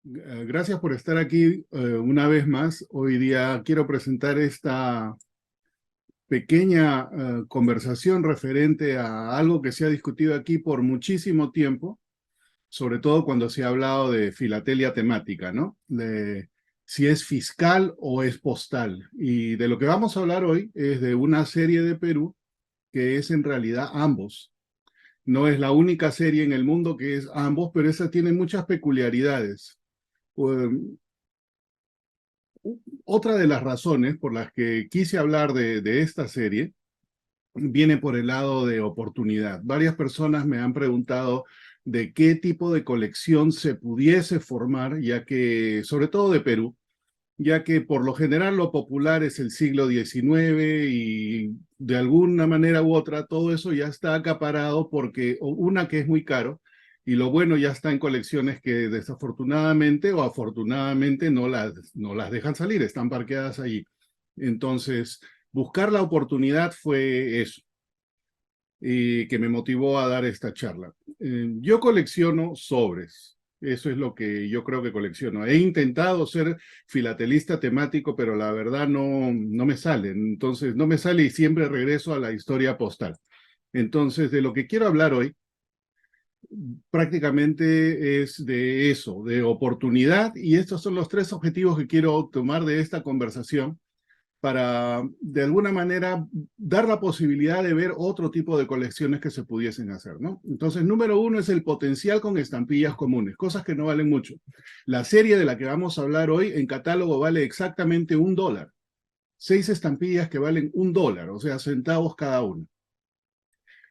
Gracias por estar aquí una vez más. Hoy día quiero presentar esta pequeña conversación referente a algo que se ha discutido aquí por muchísimo tiempo, sobre todo cuando se ha hablado de filatelia temática, ¿no? De si es fiscal o es postal. Y de lo que vamos a hablar hoy es de una serie de Perú que es en realidad ambos. No es la única serie en el mundo que es ambos, pero esa tiene muchas peculiaridades. Otra de las razones por las que quise hablar de esta serie viene por el lado de oportunidad. Varias personas me han preguntado de qué tipo de colección se pudiese formar, ya que, sobre todo de Perú, ya que por lo general lo popular es el siglo XIX y de alguna manera u otra todo eso ya está acaparado porque una que es muy caro y lo bueno ya está en colecciones que desafortunadamente o afortunadamente no las dejan salir, están parqueadas allí. Entonces, buscar la oportunidad fue eso y que me motivó a dar esta charla. Yo colecciono sobres. Eso es lo que yo creo que colecciono. He intentado ser filatelista temático, pero la verdad no me sale. Entonces, no me sale y siempre regreso a la historia postal. Entonces, de lo que quiero hablar hoy, prácticamente es de eso, de oportunidad, y estos son los tres objetivos que quiero tomar de esta conversación para, de alguna manera, dar la posibilidad de ver otro tipo de colecciones que se pudiesen hacer, ¿no? Entonces, número uno es el potencial con estampillas comunes, cosas que no valen mucho. La serie de la que vamos a hablar hoy en catálogo vale exactamente $1. 6 estampillas que valen $1, o sea, centavos cada una.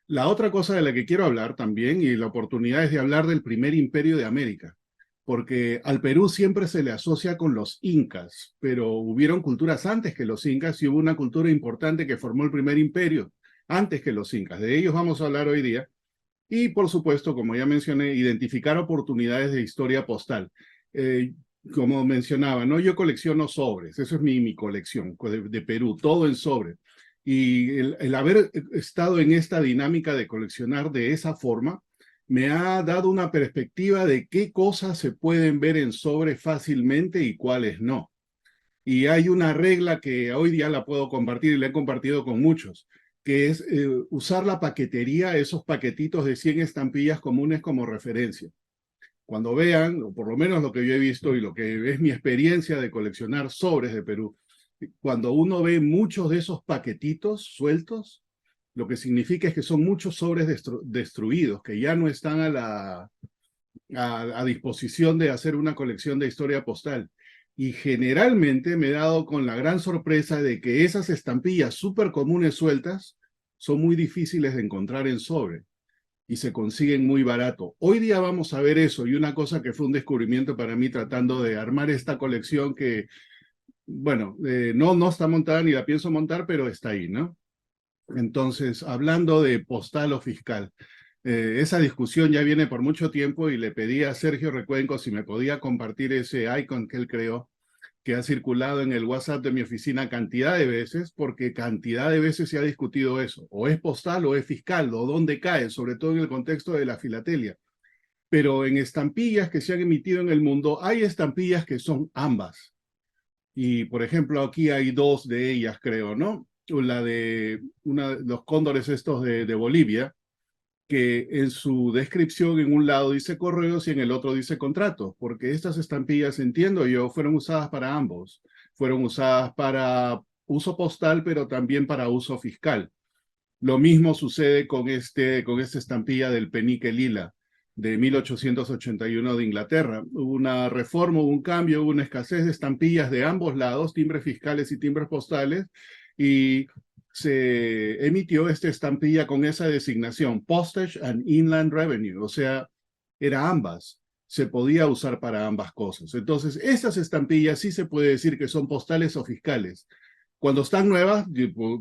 La otra cosa de la que quiero hablar también, y la oportunidad es de hablar del primer imperio de América, porque al Perú siempre se le asocia con los incas, pero hubieron culturas antes que los incas y hubo una cultura importante que formó el primer imperio antes que los incas. De ellos vamos a hablar hoy día. Y por supuesto, como ya mencioné, identificar oportunidades de historia postal. Eh, como mencionaba, ¿no? Yo colecciono sobres, eso es mi colección de Perú, todo en sobre. Y el haber estado en esta dinámica de coleccionar de esa forma me ha dado una perspectiva de qué cosas se pueden ver en sobre fácilmente y cuáles no. Y hay una regla que hoy día la puedo compartir y la he compartido con muchos, que es usar la paquetería, esos paquetitos de 100 estampillas comunes como referencia. Cuando vean, o por lo menos lo que yo he visto y lo que es mi experiencia de coleccionar sobres de Perú, cuando uno ve muchos de esos paquetitos sueltos, lo que significa es que son muchos sobres destruidos, que ya no están a disposición de hacer una colección de historia postal. Y generalmente me he dado con la gran sorpresa de que esas estampillas súper comunes sueltas son muy difíciles de encontrar en sobre y se consiguen muy barato. Hoy día vamos a ver eso y una cosa que fue un descubrimiento para mí tratando de armar esta colección que, bueno, no está montada ni la pienso montar, pero está ahí, ¿no? Entonces, hablando de postal o fiscal, esa discusión ya viene por mucho tiempo y le pedí a Sergio Recuenco si me podía compartir ese icon que él creó, que ha circulado en el WhatsApp de mi oficina cantidad de veces, porque cantidad de veces se ha discutido eso, o es postal o es fiscal, o dónde cae, sobre todo en el contexto de la filatelia. Pero en estampillas que se han emitido en el mundo, hay estampillas que son ambas. Y, por ejemplo, aquí hay dos de ellas, creo, ¿no? La de los cóndores estos de Bolivia, que en su descripción en un lado dice correos y en el otro dice contratos, porque estas estampillas, entiendo yo, fueron usadas para ambos. Fueron usadas para uso postal, pero también para uso fiscal. Lo mismo sucede con esta estampilla del penique lila de 1881 de Inglaterra. Hubo una reforma, hubo un cambio, hubo una escasez de estampillas de ambos lados, timbres fiscales y timbres postales, y se emitió esta estampilla con esa designación, Postage and Inland Revenue, o sea, era ambas, se podía usar para ambas cosas. Entonces, estas estampillas sí se puede decir que son postales o fiscales. Cuando están nuevas,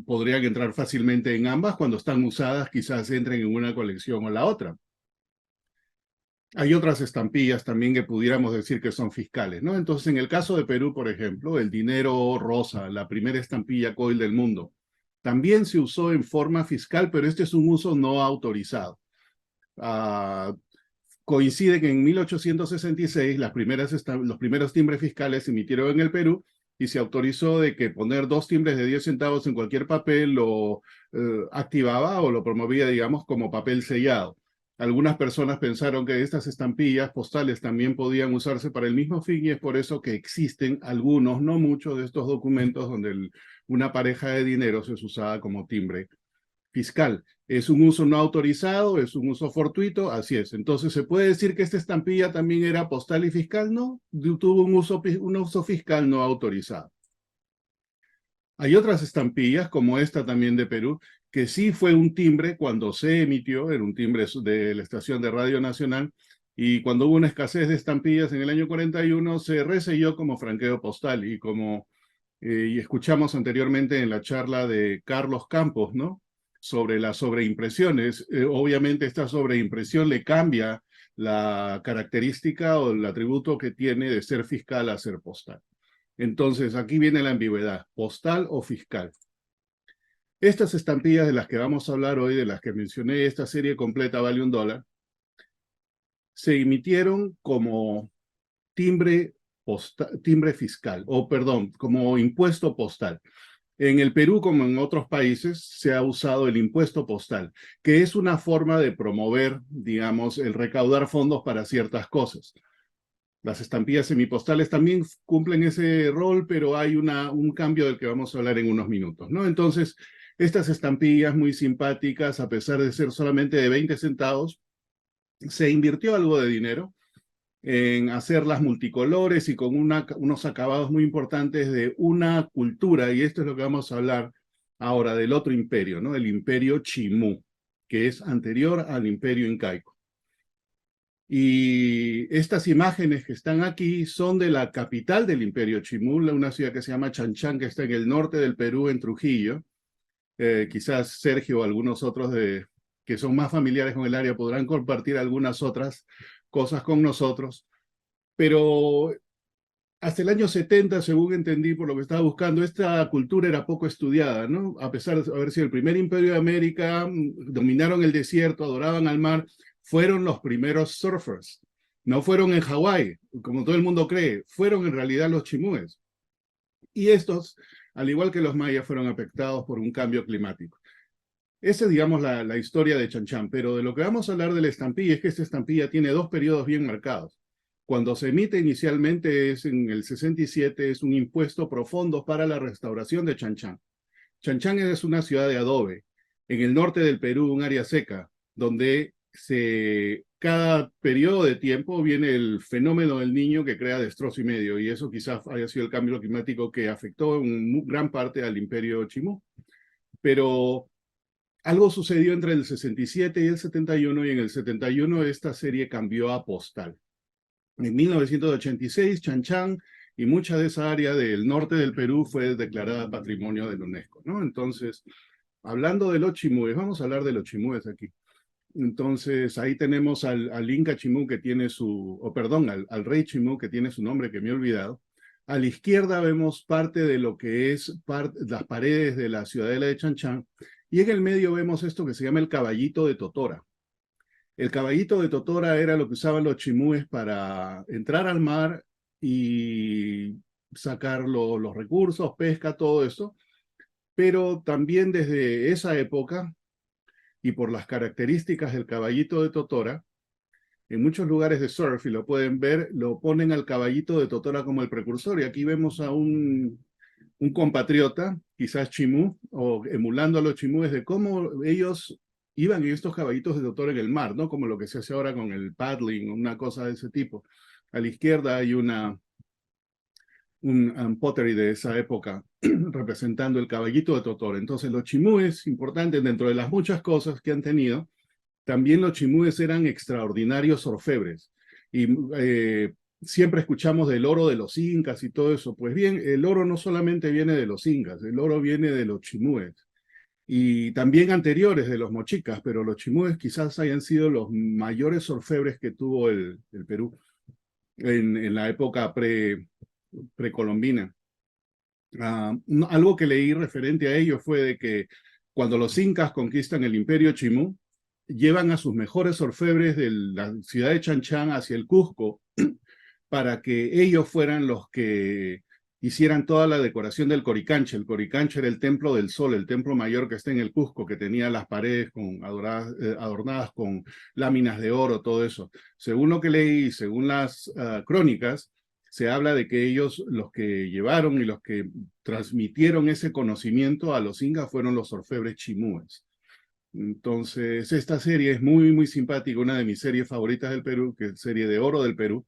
podrían entrar fácilmente en ambas. Cuando están usadas, quizás entren en una colección o la otra. Hay otras estampillas también que pudiéramos decir que son fiscales, ¿no? Entonces, en el caso de Perú, por ejemplo, el dinero rosa, la primera estampilla COIL del mundo, también se usó en forma fiscal, pero este es un uso no autorizado. Uh, coincide que en 1866 los primeros timbres fiscales se emitieron en el Perú y se autorizó de que poner 2 timbres de 10 centavos en cualquier papel lo activaba o lo promovía, digamos, como papel sellado. Algunas personas pensaron que estas estampillas postales también podían usarse para el mismo fin y es por eso que existen algunos, no muchos, de estos documentos donde una pareja de dinero se usaba como timbre fiscal. ¿Es un uso no autorizado? ¿Es un uso fortuito? Así es. Entonces, ¿se puede decir que esta estampilla también era postal y fiscal? No, tuvo un uso fiscal no autorizado. Hay otras estampillas, como esta también de Perú, que sí fue un timbre cuando se emitió, era un timbre de la estación de Radio Nacional, y cuando hubo una escasez de estampillas en el año 41, se reselló como franqueo postal, y como y escuchamos anteriormente en la charla de Carlos Campos, ¿no? Sobre las sobreimpresiones. Obviamente esta sobreimpresión le cambia la característica o el atributo que tiene de ser fiscal a ser postal. Entonces, aquí viene la ambigüedad, postal o fiscal. Estas estampillas de las que vamos a hablar hoy, de las que mencioné, esta serie completa vale $1, se emitieron como timbre fiscal, o perdón, como impuesto postal. En el Perú, como en otros países, se ha usado el impuesto postal, que es una forma de promover, digamos, el recaudar fondos para ciertas cosas. Las estampillas semipostales también cumplen ese rol, pero hay un cambio del que vamos a hablar en unos minutos, ¿no? Entonces, estas estampillas muy simpáticas, a pesar de ser solamente de 20 centavos, se invirtió algo de dinero en hacerlas multicolores y con unos acabados muy importantes de una cultura, y esto es lo que vamos a hablar ahora del otro imperio, ¿no? El imperio Chimú, que es anterior al imperio incaico. Y estas imágenes que están aquí son de la capital del imperio Chimú, una ciudad que se llama Chanchán, que está en el norte del Perú, en Trujillo. Quizás Sergio o algunos otros que son más familiares con el área podrán compartir algunas otras cosas con nosotros. Pero hasta el año 70, según entendí por lo que estaba buscando, esta cultura era poco estudiada, ¿no? A pesar de haber sido el primer imperio de América, dominaron el desierto, adoraban al mar, fueron los primeros surfers. No fueron en Hawái, como todo el mundo cree, fueron en realidad los chimúes. Y estos, al igual que los mayas, fueron afectados por un cambio climático. Esa es, digamos, la historia de Chanchán, pero de lo que vamos a hablar de la estampilla es que esta estampilla tiene 2 periodos bien marcados. Cuando se emite inicialmente es en el 67, es un impuesto profundo para la restauración de Chanchán. Chanchán es una ciudad de adobe, en el norte del Perú, un área seca, donde cada periodo de tiempo viene el fenómeno del niño que crea destrozo y medio, y eso quizás haya sido el cambio climático que afectó en gran parte al imperio Chimú. Pero algo sucedió entre el 67 y el 71, y en el 71 esta serie cambió a postal. En 1986, Chanchán y mucha de esa área del norte del Perú fue declarada Patrimonio de la UNESCO, ¿no? Entonces, hablando de los chimúes, vamos a hablar de los chimúes aquí. Entonces, ahí tenemos al Inca Chimú que tiene al rey Chimú que tiene su nombre que me he olvidado. A la izquierda vemos parte de lo que es las paredes de la ciudadela de Chanchán, y en el medio vemos esto que se llama el caballito de Totora. El caballito de Totora era lo que usaban los chimúes para entrar al mar y sacar los recursos, pesca, todo eso. Pero también desde esa época, y por las características del caballito de Totora, en muchos lugares de surf, y lo pueden ver, lo ponen al caballito de Totora como el precursor. Y aquí vemos a un compatriota, quizás chimú, o emulando a los chimúes, de cómo ellos iban en estos caballitos de Totora en el mar, ¿no? Como lo que se hace ahora con el paddling, una cosa de ese tipo. A la izquierda hay un pottery de esa época representando el caballito de Totora. Entonces los chimúes, importantes dentro de las muchas cosas que han tenido, también los chimúes eran extraordinarios orfebres. Y siempre escuchamos del oro de los incas y todo eso. Pues bien, el oro no solamente viene de los incas, el oro viene de los chimúes. Y también anteriores de los mochicas, pero los chimúes quizás hayan sido los mayores orfebres que tuvo el Perú en la época precolombina. Algo que leí referente a ello fue de que cuando los incas conquistan el imperio Chimú, llevan a sus mejores orfebres de la ciudad de Chanchán hacia el Cusco para que ellos fueran los que hicieran toda la decoración del Coricancha. El Coricancha era el templo del sol, el templo mayor que está en el Cusco, que tenía las paredes adornadas con láminas de oro, todo eso. Según lo que leí, según las crónicas, se habla de que ellos, los que llevaron y los que transmitieron ese conocimiento a los incas fueron los orfebres chimúes. Entonces, esta serie es muy, muy simpática, una de mis series favoritas del Perú, que es Serie de Oro del Perú.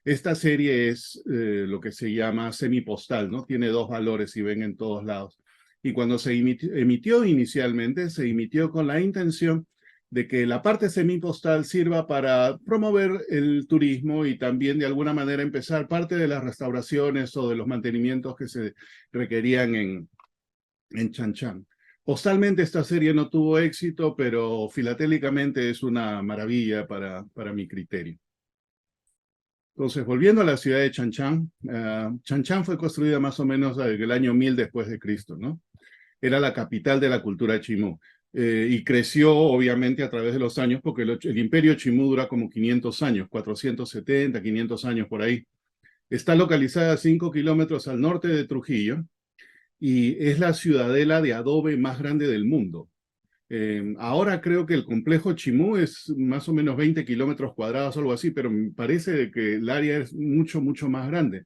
Esta serie es lo que se llama semipostal, ¿no? Tiene dos valores y ven en todos lados. Y cuando se emitió inicialmente, se emitió con la intención de que la parte semipostal sirva para promover el turismo y también de alguna manera empezar parte de las restauraciones o de los mantenimientos que se requerían en Chanchán. Postalmente esta serie no tuvo éxito, pero filatélicamente es una maravilla para mi criterio. Entonces, volviendo a la ciudad de Chanchán, Chanchán fue construida más o menos en el año 1000 después de Cristo, ¿no? Era la capital de la cultura chimú. Y creció obviamente a través de los años porque el imperio chimú dura como 500 años, 470, 500 años por ahí. Está localizada a 5 kilómetros al norte de Trujillo y es la ciudadela de adobe más grande del mundo. Ahora creo que el complejo Chimú es más o menos 20 kilómetros cuadrados o algo así, pero me parece que el área es mucho, mucho más grande.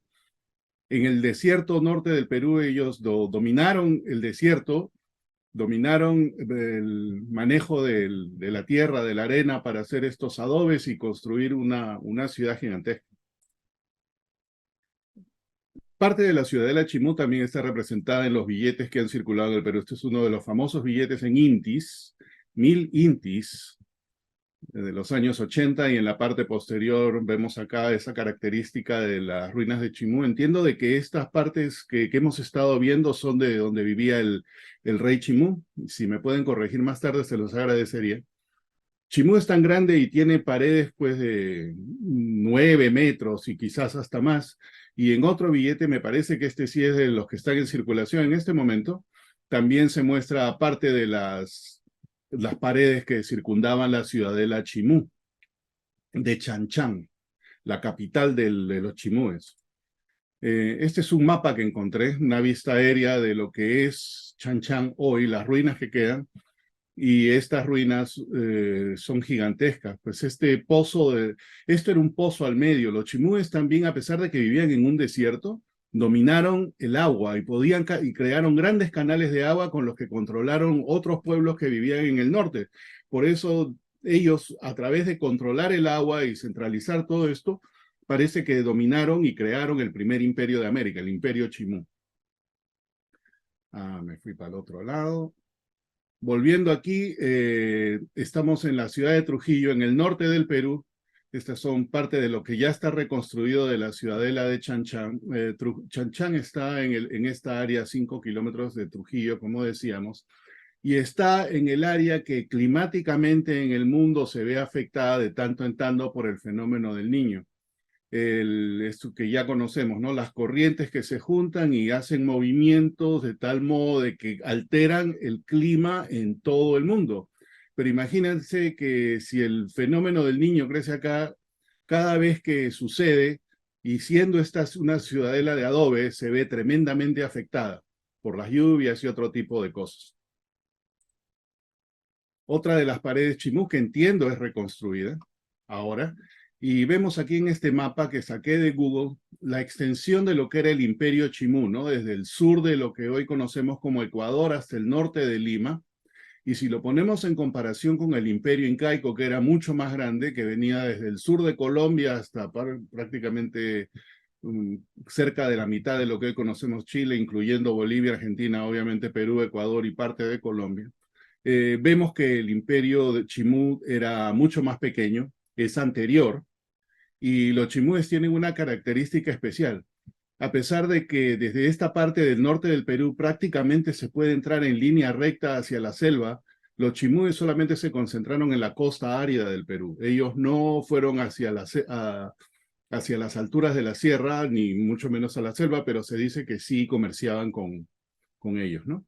En el desierto norte del Perú ellos dominaron el desierto, dominaron el manejo de la tierra, de la arena para hacer estos adobes y construir una ciudad gigantesca. Parte de la ciudadela Chimú también está representada en los billetes que han circulado en el Perú. Este es uno de los famosos billetes en intis, 1000 intis, de los años 80, y en la parte posterior vemos acá esa característica de las ruinas de Chimú. Entiendo de que estas partes que hemos estado viendo son de donde vivía el rey Chimú. Si me pueden corregir más tarde, se los agradecería. Chimú es tan grande y tiene paredes pues de 9 metros y quizás hasta más. Y en otro billete, me parece que este sí es de los que están en circulación en este momento, también se muestra parte de las paredes que circundaban la ciudadela Chimú, de Chanchán, la capital de los chimúes. Este es un mapa que encontré, una vista aérea de lo que es Chanchán hoy, las ruinas que quedan. Y estas ruinas son gigantescas. Pues esto era un pozo al medio. Los chimúes también, a pesar de que vivían en un desierto, dominaron el agua y crearon grandes canales de agua con los que controlaron otros pueblos que vivían en el norte. Por eso ellos, a través de controlar el agua y centralizar todo esto, parece que dominaron y crearon el primer imperio de América, el imperio chimú. Me fui para el otro lado. Volviendo aquí, estamos en la ciudad de Trujillo, en el norte del Perú. Estas son parte de lo que ya está reconstruido de la ciudadela de Chanchán. Chanchán está en esta área, 5 kilómetros de Trujillo, como decíamos, y está en el área que climáticamente en el mundo se ve afectada de tanto en tanto por el fenómeno del Niño. Esto que ya conocemos, ¿no? Las corrientes que se juntan y hacen movimientos de tal modo de que alteran el clima en todo el mundo. Pero imagínense que si el fenómeno del Niño crece acá, cada vez que sucede, y siendo esta una ciudadela de adobe, se ve tremendamente afectada por las lluvias y otro tipo de cosas. Otra de las paredes chimú que entiendo es reconstruida ahora. Y vemos aquí en este mapa que saqué de Google la extensión de lo que era el imperio chimú, ¿no? Desde el sur de lo que hoy conocemos como Ecuador hasta el norte de Lima. Y si lo ponemos en comparación con el imperio incaico, que era mucho más grande, que venía desde el sur de Colombia hasta prácticamente cerca de la mitad de lo que hoy conocemos Chile, incluyendo Bolivia, Argentina, obviamente Perú, Ecuador y parte de Colombia. Vemos que el imperio de Chimú era mucho más pequeño, es anterior, y los chimúes tienen una característica especial. A pesar de que desde esta parte del norte del Perú prácticamente se puede entrar en línea recta hacia la selva, los chimúes solamente se concentraron en la costa árida del Perú. Ellos no fueron hacia las alturas de la sierra, ni mucho menos a la selva, pero se dice que sí comerciaban con ellos, ¿no?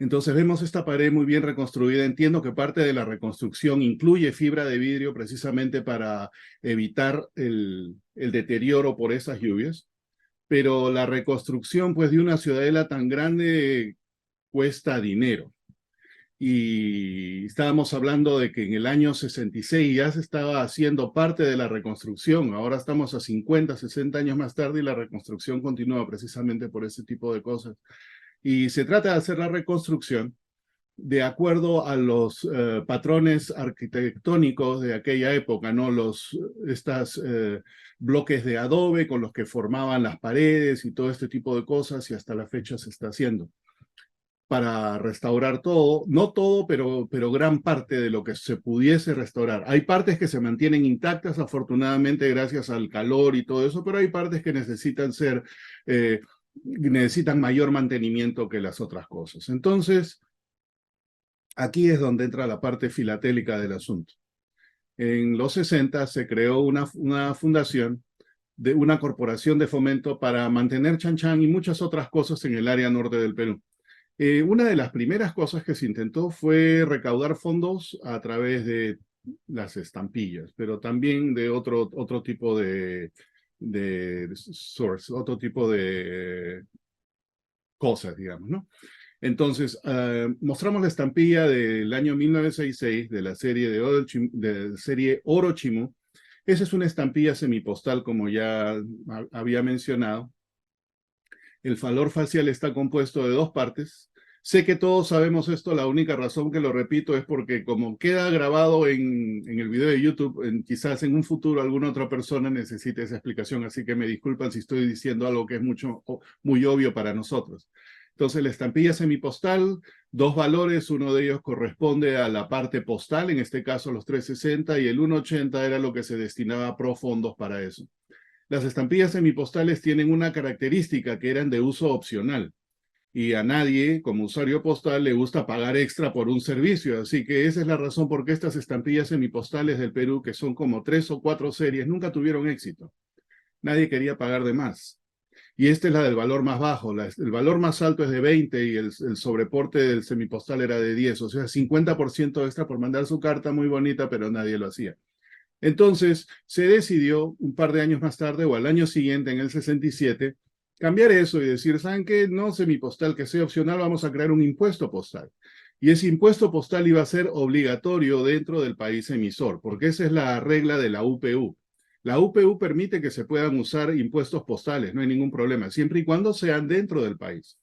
Entonces vemos esta pared muy bien reconstruida. Entiendo que parte de la reconstrucción incluye fibra de vidrio precisamente para evitar el deterioro por esas lluvias, pero la reconstrucción pues de una ciudadela tan grande cuesta dinero. Y estábamos hablando de que en el año 66 ya se estaba haciendo parte de la reconstrucción. Ahora estamos a 50, 60 años más tarde y la reconstrucción continúa precisamente por ese tipo de cosas. Y se trata de hacer la reconstrucción de acuerdo a los patrones arquitectónicos de aquella época, ¿no? Estas bloques de adobe con los que formaban las paredes y todo este tipo de cosas, y hasta la fecha se está haciendo para restaurar todo, no todo, pero gran parte de lo que se pudiese restaurar. Hay partes que se mantienen intactas, afortunadamente, gracias al calor y todo eso, pero hay partes que necesitan mayor mantenimiento que las otras cosas. Entonces, aquí es donde entra la parte filatélica del asunto. En los 60 se creó una fundación, de una corporación de fomento para mantener Chan Chan y muchas otras cosas en el área norte del Perú. Una de las primeras cosas que se intentó fue recaudar fondos a través de las estampillas, pero también de otro tipo de source, otro tipo de cosas, digamos, ¿no? Entonces, mostramos la estampilla del año 1966 de la serie de serie Orochimu. Esa es una estampilla semipostal, como ya había mencionado. El valor facial está compuesto de dos partes. Sé que todos sabemos esto, la única razón que lo repito es porque como queda grabado en el video de YouTube, quizás en un futuro alguna otra persona necesite esa explicación, así que me disculpan si estoy diciendo algo que es muy obvio para nosotros. Entonces la estampilla semipostal, dos valores, uno de ellos corresponde a la parte postal, en este caso los 360, y el 180 era lo que se destinaba a profondos para eso. Las estampillas semipostales tienen una característica que eran de uso opcional y a nadie como usuario postal le gusta pagar extra por un servicio, así que esa es la razón por qué estas estampillas semipostales del Perú, que son como 3 o 4 series, nunca tuvieron éxito. Nadie quería pagar de más. Y esta es la del valor más bajo, el valor más alto es de 20 y el sobreporte del semipostal era de 10, o sea, 50% extra por mandar su carta muy bonita, pero nadie lo hacía. Entonces, se decidió un par de años más tarde o al año siguiente, en el 67, cambiar eso y decir, ¿saben qué? No semipostal que sea opcional, vamos a crear un impuesto postal. Y ese impuesto postal iba a ser obligatorio dentro del país emisor, porque esa es la regla de la UPU. La UPU permite que se puedan usar impuestos postales, no hay ningún problema, siempre y cuando sean dentro del país.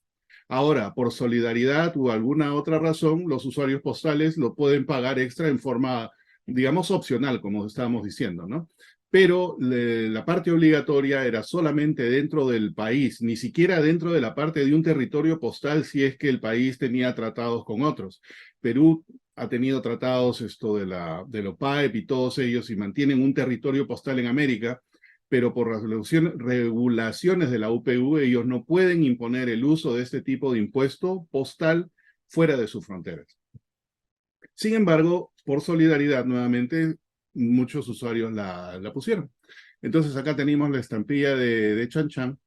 Ahora, por solidaridad o alguna otra razón, los usuarios postales lo pueden pagar extra en forma, digamos, opcional, como estábamos diciendo, ¿no? Pero la parte obligatoria era solamente dentro del país, ni siquiera dentro de la parte de un territorio postal si es que el país tenía tratados con otros. Perú ha tenido tratados de lo PAEP y todos ellos y mantienen un territorio postal en América, pero por regulaciones de la UPU ellos no pueden imponer el uso de este tipo de impuesto postal fuera de sus fronteras. Sin embargo, por solidaridad nuevamente, muchos usuarios la pusieron. Entonces acá tenemos la estampilla de Chan Chan,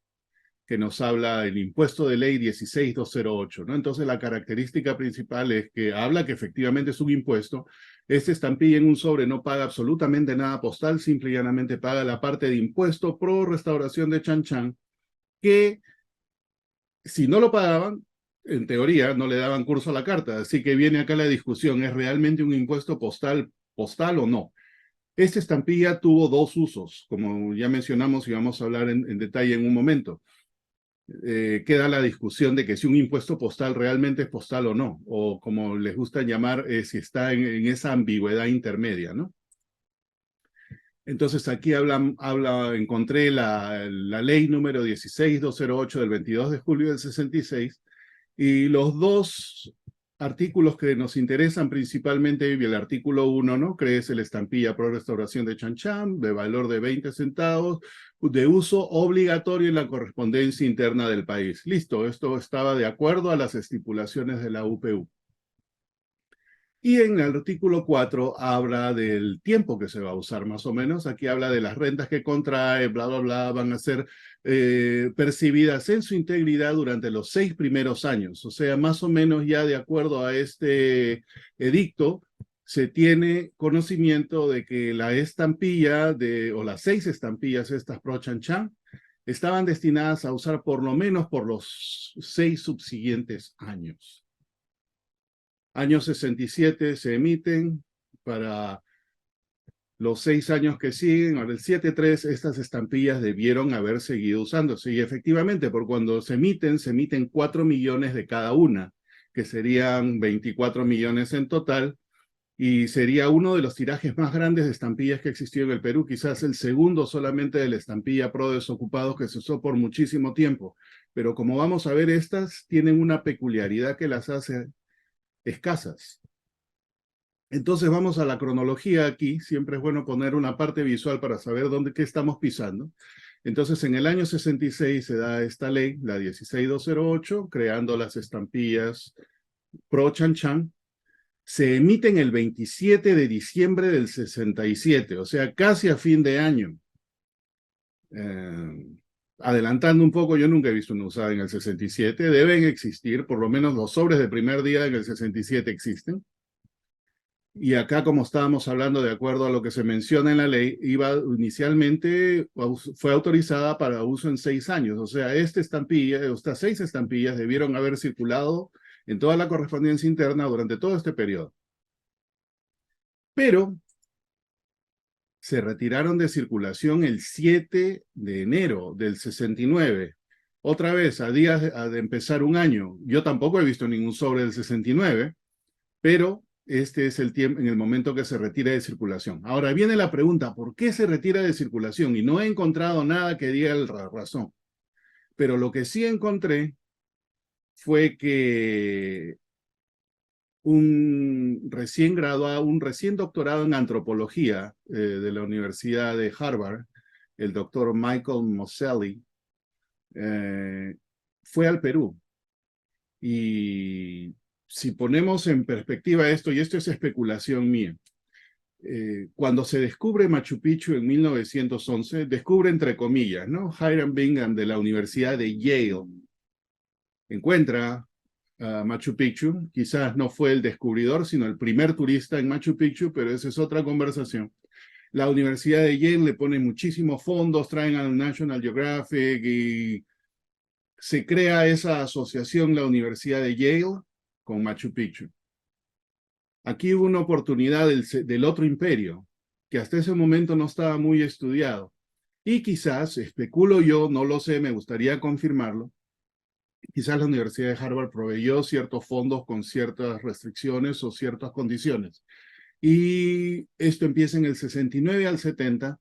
que nos habla del impuesto de ley 16208, ¿no? Entonces la característica principal es que habla que efectivamente es un impuesto. Este estampilla en un sobre no paga absolutamente nada postal, simple y llanamente paga la parte de impuesto pro restauración de Chan Chan, que si no lo pagaban, en teoría no le daban curso a la carta. Así que viene acá la discusión, ¿es realmente un impuesto postal o no? Esta estampilla tuvo dos usos, como ya mencionamos y vamos a hablar en detalle en un momento. Queda la discusión de que si un impuesto postal realmente es postal o no, o como les gusta llamar, si está en esa ambigüedad intermedia, ¿no? Entonces aquí encontré la ley número 16208 del 22 de julio del 66 y los dos artículos que nos interesan principalmente, el artículo 1, ¿no? Que es el estampilla pro restauración de Chan Chan, de valor de 20 centavos, de uso obligatorio en la correspondencia interna del país. Listo, esto estaba de acuerdo a las estipulaciones de la UPU. Y en el artículo 4 habla del tiempo que se va a usar más o menos. Aquí habla de las rentas que contrae, bla, bla, bla, van a ser percibidas en su integridad durante los 6 primeros años. O sea, más o menos ya de acuerdo a este edicto, se tiene conocimiento de que la estampilla o las 6 estampillas, estas Pro Chan Chan, estaban destinadas a usar por lo menos por los 6 subsiguientes años. Año 67 se emiten para los 6 años que siguen. Ahora el 7.3, estas estampillas debieron haber seguido usándose. Y efectivamente, por cuando se emiten 4 millones de cada una, que serían 24 millones en total, y sería uno de los tirajes más grandes de estampillas que existió en el Perú, quizás el segundo solamente de la estampilla pro desocupados que se usó por muchísimo tiempo. Pero como vamos a ver, estas tienen una peculiaridad que las hace escasas. Entonces vamos a la cronología aquí. Siempre es bueno poner una parte visual para saber qué estamos pisando. Entonces, en el año 66 se da esta ley, la 16208, creando las estampillas Pro Chan Chan. Se emiten el 27 de diciembre del 67, o sea, casi a fin de año. Adelantando un poco, yo nunca he visto una usada en el 67. Deben existir, por lo menos los sobres de primer día en el 67 existen. Y acá, como estábamos hablando, de acuerdo a lo que se menciona en la ley, inicialmente fue autorizada para uso en 6 años. O sea, estas 6 estampillas debieron haber circulado en toda la correspondencia interna durante todo este periodo. Pero se retiraron de circulación el 7 de enero del 69. Otra vez, a días de empezar un año. Yo tampoco he visto ningún sobre del 69, pero este es el tiempo, en el momento que se retira de circulación. Ahora viene la pregunta, ¿por qué se retira de circulación? Y no he encontrado nada que diga la razón. Pero lo que sí encontré fue que un recién graduado, un recién doctorado en antropología de la Universidad de Harvard, el doctor Michael Moseley, fue al Perú. Y si ponemos en perspectiva esto, y esto es especulación mía, cuando se descubre Machu Picchu en 1911, descubre entre comillas, ¿no? Hiram Bingham de la Universidad de Yale encuentra Machu Picchu. Quizás no fue el descubridor, sino el primer turista en Machu Picchu, pero esa es otra conversación. La Universidad de Yale le pone muchísimos fondos, traen al National Geographic y se crea esa asociación, la Universidad de Yale, con Machu Picchu. Aquí hubo una oportunidad del otro imperio, que hasta ese momento no estaba muy estudiado. Y quizás, especulo yo, no lo sé, me gustaría confirmarlo, quizás la Universidad de Harvard proveyó ciertos fondos con ciertas restricciones o ciertas condiciones. Y esto empieza en el 69 al 70,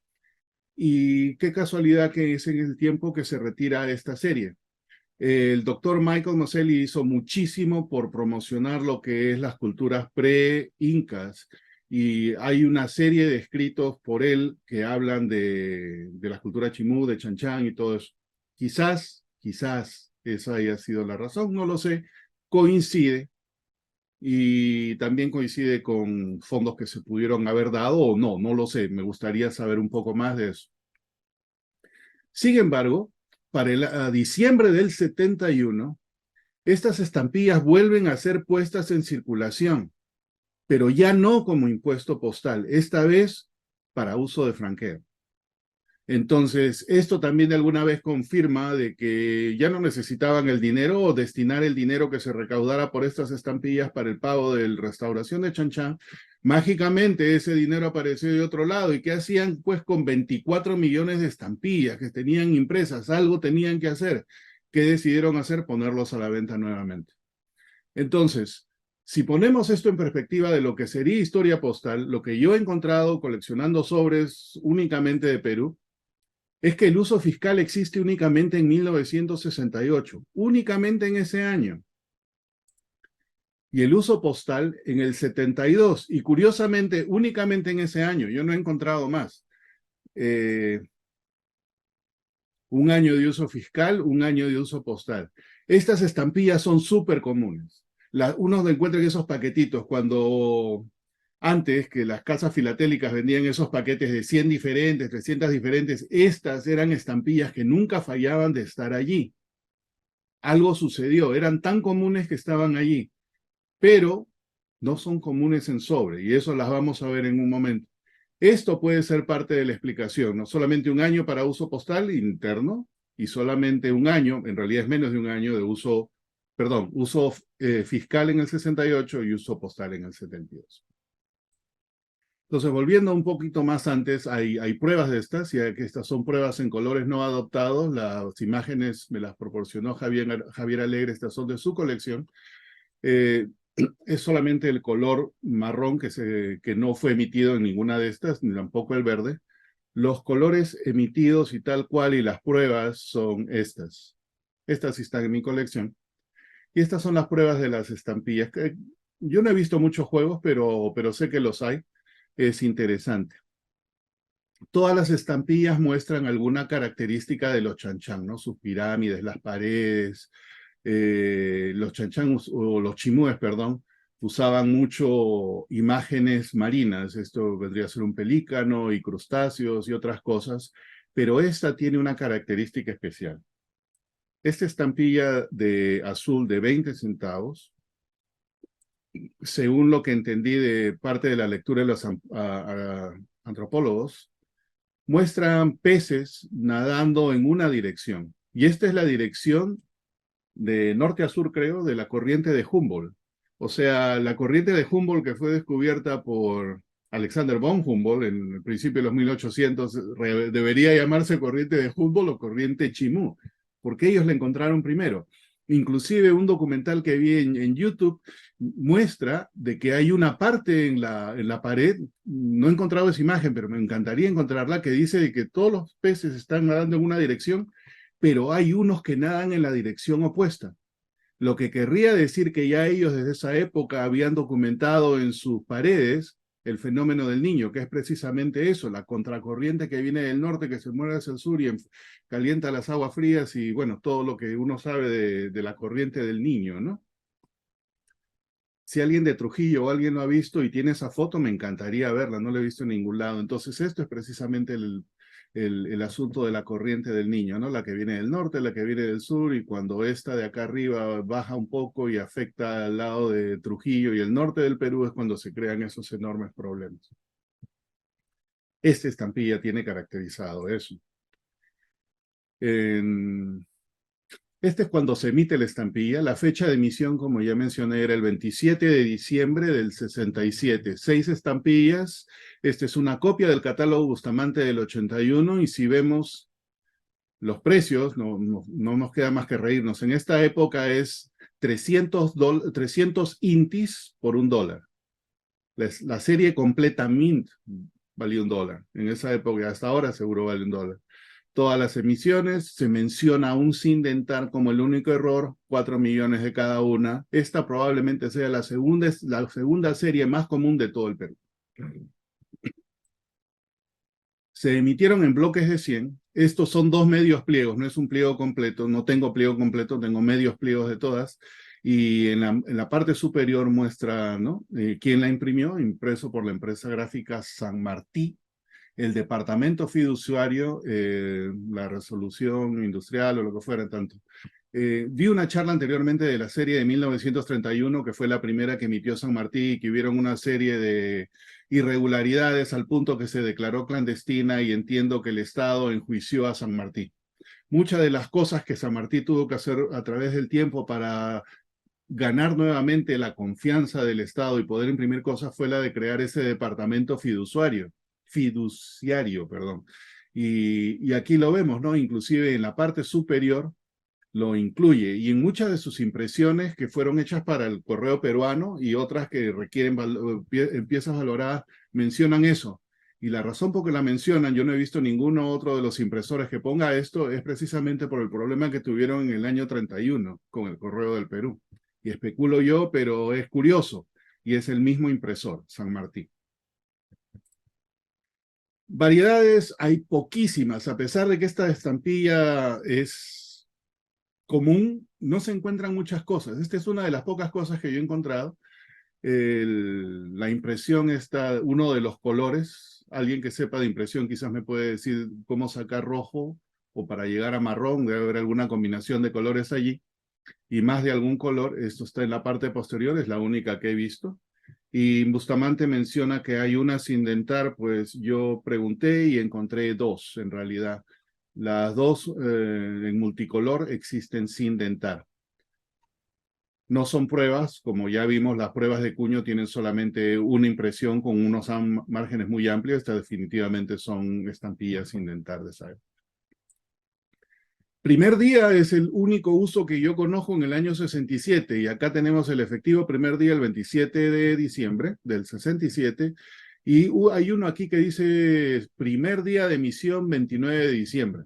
y qué casualidad que es en el tiempo que se retira esta serie. El doctor Michael Moseley hizo muchísimo por promocionar lo que es las culturas pre-incas, y hay una serie de escritos por él que hablan de la cultura chimú, de Chan Chan y todo eso. Quizás esa haya sido la razón, no lo sé, coincide, y también coincide con fondos que se pudieron haber dado o no, no lo sé, me gustaría saber un poco más de eso. Sin embargo, para diciembre del 71, estas estampillas vuelven a ser puestas en circulación, pero ya no como impuesto postal, esta vez para uso de franqueo. Entonces, esto también de alguna vez confirma de que ya no necesitaban el dinero o destinar el dinero que se recaudara por estas estampillas para el pago de la restauración de Chan Chan. Mágicamente ese dinero apareció de otro lado. ¿Y qué hacían? Pues con 24 millones de estampillas que tenían impresas, algo tenían que hacer. ¿Qué decidieron hacer? Ponerlos a la venta nuevamente. Entonces, si ponemos esto en perspectiva de lo que sería historia postal, lo que yo he encontrado coleccionando sobres únicamente de Perú, es que el uso fiscal existe únicamente en 1968, únicamente en ese año. Y el uso postal en el 72, y curiosamente, únicamente en ese año, yo no he encontrado más. Un año de uso fiscal, un año de uso postal. Estas estampillas son súper comunes. Uno encuentra esos paquetitos cuando antes que las casas filatélicas vendían esos paquetes de 100 diferentes, 300 diferentes, estas eran estampillas que nunca fallaban de estar allí. Algo sucedió, eran tan comunes que estaban allí, pero no son comunes en sobre, y eso las vamos a ver en un momento. Esto puede ser parte de la explicación, no solamente un año para uso postal interno y solamente un año, en realidad es menos de un año de uso, perdón, uso fiscal en el 68 y uso postal en el 72. Entonces, volviendo un poquito más antes, hay pruebas de estas, ya que estas son pruebas en colores no adoptados. Las imágenes me las proporcionó Javier Alegre, estas son de su colección. Eh, es solamente el color marrón que no fue emitido en ninguna de estas, ni tampoco el verde. Los colores emitidos y tal cual y las pruebas son estas. Estas sí están en mi colección. Y estas son las pruebas de las estampillas. Yo no he visto muchos juegos, pero sé que los hay. Es interesante. Todas las estampillas muestran alguna característica de los chanchan, ¿no? Sus pirámides, las paredes, los chanchan o los chimúes, perdón, usaban mucho imágenes marinas. Esto vendría a ser un pelícano y crustáceos y otras cosas, pero esta tiene una característica especial. Esta estampilla de azul de 20 centavos, según lo que entendí de parte de la lectura de los antropólogos, muestran peces nadando en una dirección. Y esta es la dirección de norte a sur, creo, de la corriente de Humboldt. O sea, la corriente de Humboldt que fue descubierta por Alexander von Humboldt en el principio de los 1800 debería llamarse corriente de Humboldt o corriente Chimú, porque ellos la encontraron primero. Inclusive un documental que vi en YouTube muestra de que hay una parte en la pared, no he encontrado esa imagen, pero me encantaría encontrarla, que dice de que todos los peces están nadando en una dirección, pero hay unos que nadan en la dirección opuesta. Lo que querría decir que ya ellos desde esa época habían documentado en sus paredes el fenómeno del niño, que es precisamente eso, la contracorriente que viene del norte, que se mueve hacia el sur y calienta las aguas frías y bueno, todo lo que uno sabe de la corriente del niño, ¿no? Si alguien de Trujillo o alguien lo ha visto y tiene esa foto, me encantaría verla, no la he visto en ningún lado. Entonces esto es precisamente el asunto de la corriente del niño, ¿no? La que viene del norte, la que viene del sur, y cuando esta de acá arriba baja un poco y afecta al lado de Trujillo y el norte del Perú es cuando se crean esos enormes problemas. Esta estampilla tiene caracterizado eso. Este es cuando se emite la estampilla. La fecha de emisión, como ya mencioné, era el 27 de diciembre del 67. 6 estampillas. Esta es una copia del catálogo Bustamante del 81 y si vemos los precios, no nos queda más que reírnos. En esta época es 300 intis por $1. La serie completa Mint valía $1. En esa época, hasta ahora seguro vale $1. Todas las emisiones, se menciona un sin dentar como el único error, 4 millones de cada una. Esta probablemente sea la segunda serie más común de todo el Perú. Se emitieron en bloques de 100. Estos son 2 medios pliegos, no es un pliego completo, no tengo pliego completo, tengo medios pliegos de todas. Y en la parte superior muestra, ¿no? Quién la imprimió, impreso por la empresa gráfica San Martí, el departamento fiduciario, la resolución industrial o lo que fuera tanto. Vi una charla anteriormente de la serie de 1931, que fue la primera que emitió San Martí, y que hubieron una serie de irregularidades al punto que se declaró clandestina y entiendo que el Estado enjuició a San Martí. Muchas de las cosas que San Martí tuvo que hacer a través del tiempo para ganar nuevamente la confianza del Estado y poder imprimir cosas fue la de crear ese departamento fiduciario, perdón. Y aquí lo vemos, ¿no? Inclusive en la parte superior lo incluye y en muchas de sus impresiones que fueron hechas para el correo peruano y otras que requieren piezas valoradas mencionan eso. Y la razón por que la mencionan, yo no he visto ninguno otro de los impresores que ponga esto, es precisamente por el problema que tuvieron en el año 31 con el correo del Perú. Y especulo yo, pero es curioso. Y es el mismo impresor, San Martín. Variedades hay poquísimas, a pesar de que esta estampilla es común no se encuentran muchas cosas. Esta es una de las pocas cosas que yo he encontrado. La impresión está, uno de los colores, alguien que sepa de impresión quizás me puede decir cómo sacar rojo o para llegar a marrón, debe haber alguna combinación de colores allí, y más de algún color. Esto está en la parte posterior, es la única que he visto. Y Bustamante menciona que hay una sin dentar, pues yo pregunté y encontré dos en realidad. Las dos en multicolor existen sin dentar. No son pruebas, como ya vimos, las pruebas de cuño tienen solamente una impresión con unos márgenes muy amplios. Estas definitivamente son estampillas sin dentar de Saga. Primer día es el único uso que yo conozco en el año 67, y acá tenemos el efectivo primer día el 27 de diciembre del 67, y hay uno aquí que dice primer día de emisión 29 de diciembre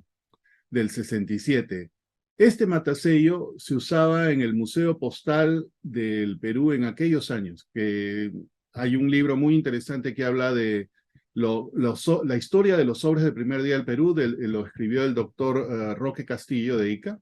del 67. Este matasello se usaba en el Museo Postal del Perú en aquellos años, que hay un libro muy interesante que habla de la historia de los sobres del primer día del Perú, lo escribió el doctor Roque Castillo de Ica,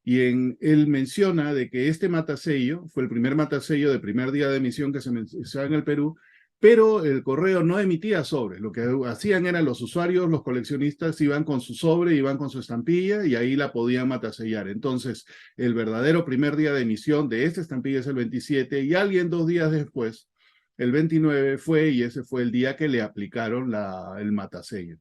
y él menciona de que este matasello fue el primer matasello de primer día de emisión que se usaba en el Perú, pero el correo no emitía sobres. Lo que hacían eran los usuarios, los coleccionistas iban con su sobre, iban con su estampilla y ahí la podían matasellar. Entonces, el verdadero primer día de emisión de esta estampilla es el 27, y alguien 2 días después, el 29 fue, y ese fue el día que le aplicaron el matasello.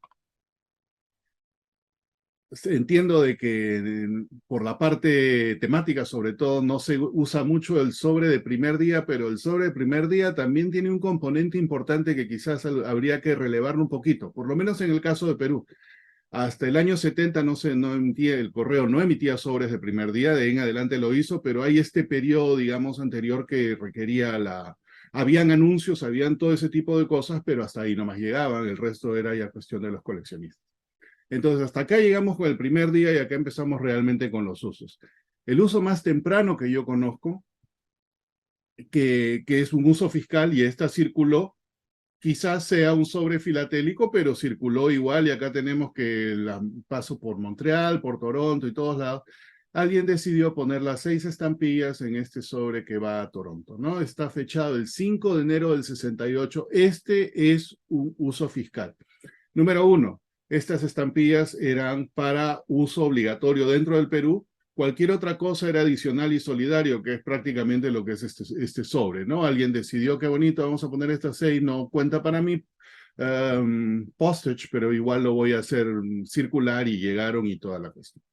Entiendo de que por la parte temática, sobre todo, no se usa mucho el sobre de primer día, pero el sobre de primer día también tiene un componente importante que quizás habría que relevarlo un poquito, por lo menos en el caso de Perú. Hasta el año 70 no emitía, el correo no emitía sobres de primer día, de ahí en adelante lo hizo, pero hay este periodo, digamos, anterior que requería Habían anuncios, habían todo ese tipo de cosas, pero hasta ahí nomás llegaban, el resto era ya cuestión de los coleccionistas. Entonces, hasta acá llegamos con el primer día y acá empezamos realmente con los usos. El uso más temprano que yo conozco, que es un uso fiscal, y esta circuló, quizás sea un sobre filatélico, pero circuló igual, y acá tenemos que paso por Montreal, por Toronto y todos lados. Alguien decidió poner las 6 estampillas en este sobre que va a Toronto, ¿no? Está fechado el 5 de enero del 68. Este es un uso fiscal. Número 1, estas estampillas eran para uso obligatorio dentro del Perú. Cualquier otra cosa era adicional y solidario, que es prácticamente lo que es este sobre, ¿no? Alguien decidió, qué bonito, vamos a poner estas 6, no cuenta para mí postage, pero igual lo voy a hacer circular, y llegaron y toda la cuestión.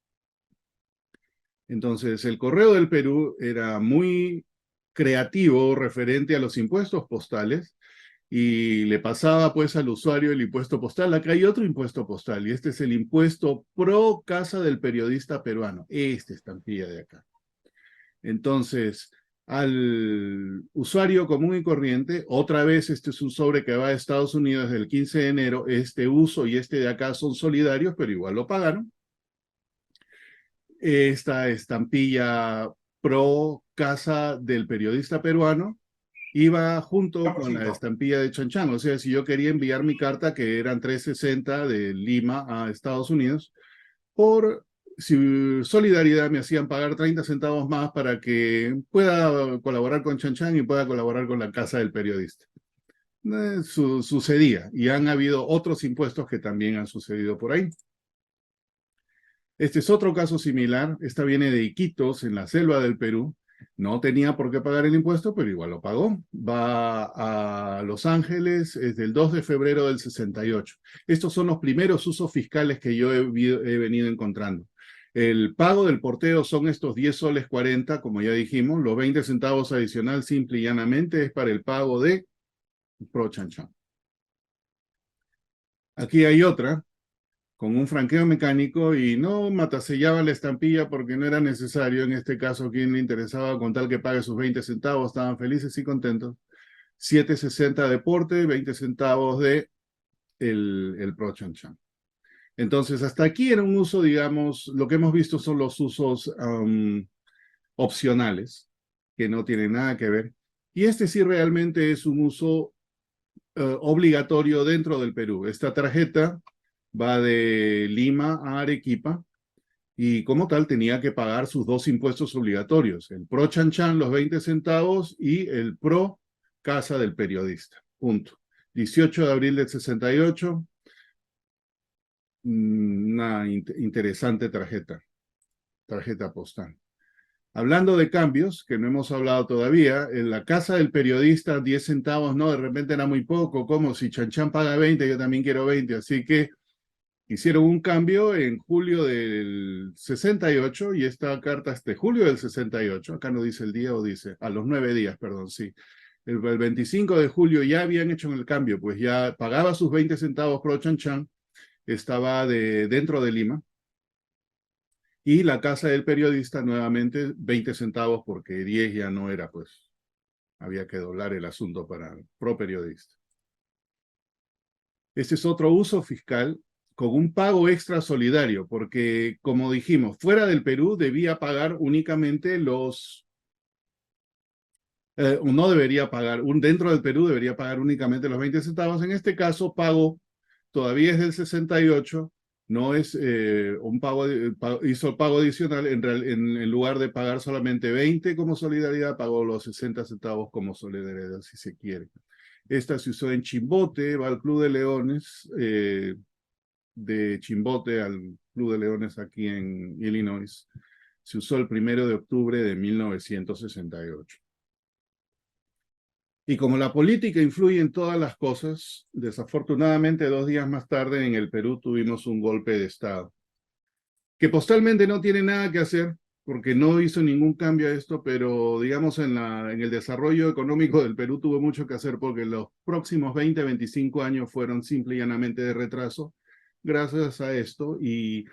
Entonces, el Correo del Perú era muy creativo referente a los impuestos postales, y le pasaba pues al usuario el impuesto postal. Acá hay otro impuesto postal, y este es el impuesto pro casa del periodista peruano, esta estampilla de acá. Entonces, al usuario común y corriente, otra vez este es un sobre que va a Estados Unidos desde el 15 de enero, este uso y este de acá son solidarios, pero igual lo pagaron. Esta estampilla pro casa del periodista peruano iba junto con la estampilla de Chan Chan. O sea, si yo quería enviar mi carta, que eran 360 de Lima a Estados Unidos, por solidaridad me hacían pagar 30 centavos más para que pueda colaborar con Chan Chan y pueda colaborar con la casa del periodista. Sucedía, y han habido otros impuestos que también han sucedido por ahí. Este es otro caso similar. Esta viene de Iquitos, en la selva del Perú. No tenía por qué pagar el impuesto, pero igual lo pagó. Va a Los Ángeles, es del 2 de febrero del 68. Estos son los primeros usos fiscales que yo he venido encontrando. El pago del porteo son estos 10 soles 40, como ya dijimos. Los 20 centavos adicional, simple y llanamente, es para el pago de Pro Chan Chan. Aquí hay otra, con un franqueo mecánico, y no matasellaba la estampilla porque no era necesario. En este caso, quien le interesaba, con tal que pague sus 20 centavos, estaban felices y contentos. 7.60 de porte, 20 centavos de el Pro Chan Chan. Entonces, hasta aquí era un uso, digamos, lo que hemos visto son los usos opcionales, que no tienen nada que ver. Y este sí realmente es un uso obligatorio dentro del Perú. Esta tarjeta va de Lima a Arequipa, y como tal tenía que pagar sus dos impuestos obligatorios, el pro Chan los 20 centavos y el pro casa del periodista. Punto. 18 de abril del 68, una interesante tarjeta postal. Hablando de cambios, que no hemos hablado todavía, en la casa del periodista 10 centavos, no, de repente era muy poco, como si Chan Chan paga 20, yo también quiero 20, así que hicieron un cambio en julio del 68 y esta carta es de julio del 68, acá no dice el día o dice, a los 9 días, perdón, sí. El 25 de julio ya habían hecho el cambio, pues ya pagaba sus 20 centavos pro Chan Chan, estaba dentro de Lima, y la casa del periodista nuevamente 20 centavos porque 10 ya no era, pues había que doblar el asunto para el pro periodista. Este es otro uso fiscal con un pago extra solidario, porque como dijimos, fuera del Perú debía pagar únicamente no debería pagar, dentro del Perú debería pagar únicamente los 20 centavos. En este caso, pago todavía es del 68, no es un pago, hizo pago adicional, en lugar de pagar solamente 20 como solidaridad, pagó los 60 centavos como solidaridad, si se quiere. Esta se usó en Chimbote, va al Club de Leones, de Chimbote al Club de Leones aquí en Illinois. Se usó el 1 de octubre de 1968. Y como la política influye en todas las cosas, desafortunadamente 2 días más tarde en el Perú tuvimos un golpe de Estado, que postalmente no tiene nada que hacer, porque no hizo ningún cambio a esto, pero digamos en el desarrollo económico del Perú tuvo mucho que hacer porque los próximos 20, 25 años fueron simple y llanamente de retraso gracias a esto, y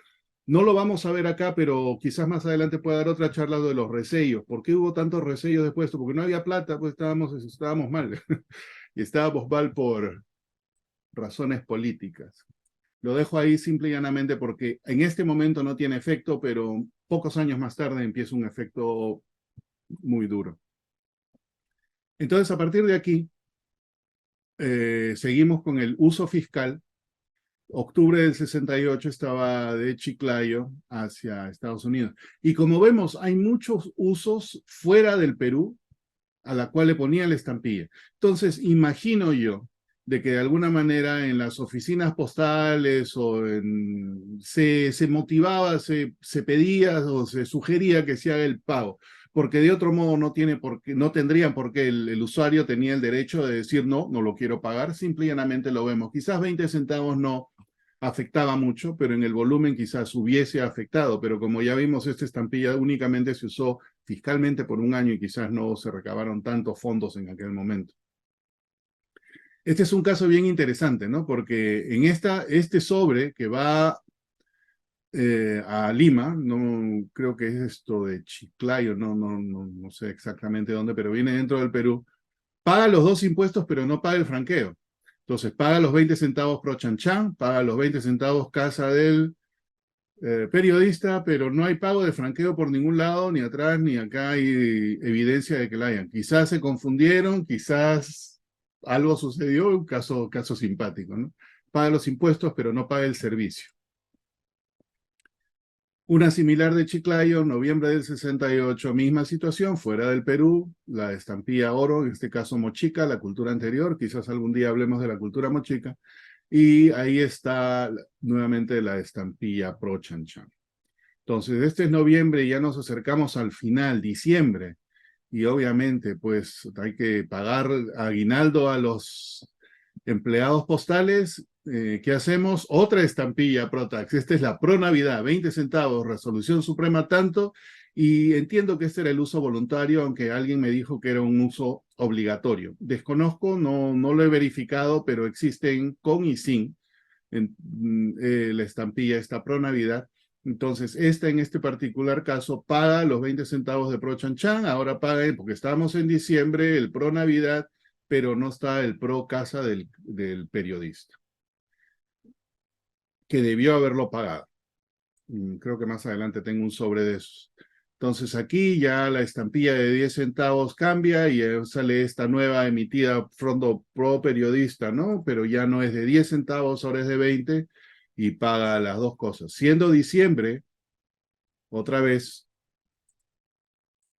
no lo vamos a ver acá, pero quizás más adelante pueda dar otra charla de los resellos. ¿Por qué hubo tantos resellos después de esto? Porque no había plata, pues estábamos mal. Y estábamos mal por razones políticas. Lo dejo ahí simple y llanamente porque en este momento no tiene efecto, pero pocos años más tarde empieza un efecto muy duro. Entonces, a partir de aquí, seguimos con el uso fiscal. Octubre del 68 estaba de Chiclayo hacia Estados Unidos. Y como vemos, hay muchos usos fuera del Perú a la cual le ponían la estampilla. Entonces, imagino yo de que de alguna manera en las oficinas postales se motivaba, se pedía o se sugería que se haga el pago, porque de otro modo no tendrían por qué el usuario tenía el derecho de decir no, no lo quiero pagar, simple y llanamente lo vemos. Quizás 20 centavos no afectaba mucho, pero en el volumen quizás hubiese afectado, pero como ya vimos, esta estampilla únicamente se usó fiscalmente por un año y quizás no se recabaron tantos fondos en aquel momento. Este es un caso bien interesante, ¿no? Porque en este sobre que va a Lima, no creo que es esto de Chiclayo, no sé exactamente dónde, pero viene dentro del Perú, paga los dos impuestos, pero no paga el franqueo. Entonces, paga los 20 centavos pro Chan Chan, paga los 20 centavos casa del periodista, pero no hay pago de franqueo por ningún lado, ni atrás, ni acá hay evidencia de que la hayan. Quizás se confundieron, quizás algo sucedió, un caso simpático, ¿no? Paga los impuestos, pero no paga el servicio. Una similar de Chiclayo, noviembre del 68, misma situación, fuera del Perú, la estampilla oro, en este caso mochica, la cultura anterior, quizás algún día hablemos de la cultura mochica, y ahí está nuevamente la estampilla pro Chan Chan. Entonces, este es noviembre y ya nos acercamos al final, diciembre, y obviamente pues hay que pagar aguinaldo a los empleados postales. ¿Qué hacemos? Otra estampilla ProTax. Esta es la Pro Navidad, 20 centavos, resolución suprema tanto, y entiendo que este era el uso voluntario, aunque alguien me dijo que era un uso obligatorio. Desconozco, no lo he verificado, pero existen con y sin la estampilla, esta Pro Navidad. Entonces, esta en este particular caso paga los 20 centavos de Pro Chan Chan, ahora paga, porque estábamos en diciembre, el Pro Navidad, pero no está el Pro Casa del periodista, que debió haberlo pagado. Creo que más adelante tengo un sobre de esos. Entonces aquí ya la estampilla de 10 centavos cambia y sale esta nueva emitida Fondo Pro Periodista, ¿no? Pero ya no es de 10 centavos, ahora es de 20 y paga las dos cosas. Siendo diciembre, Otra vez,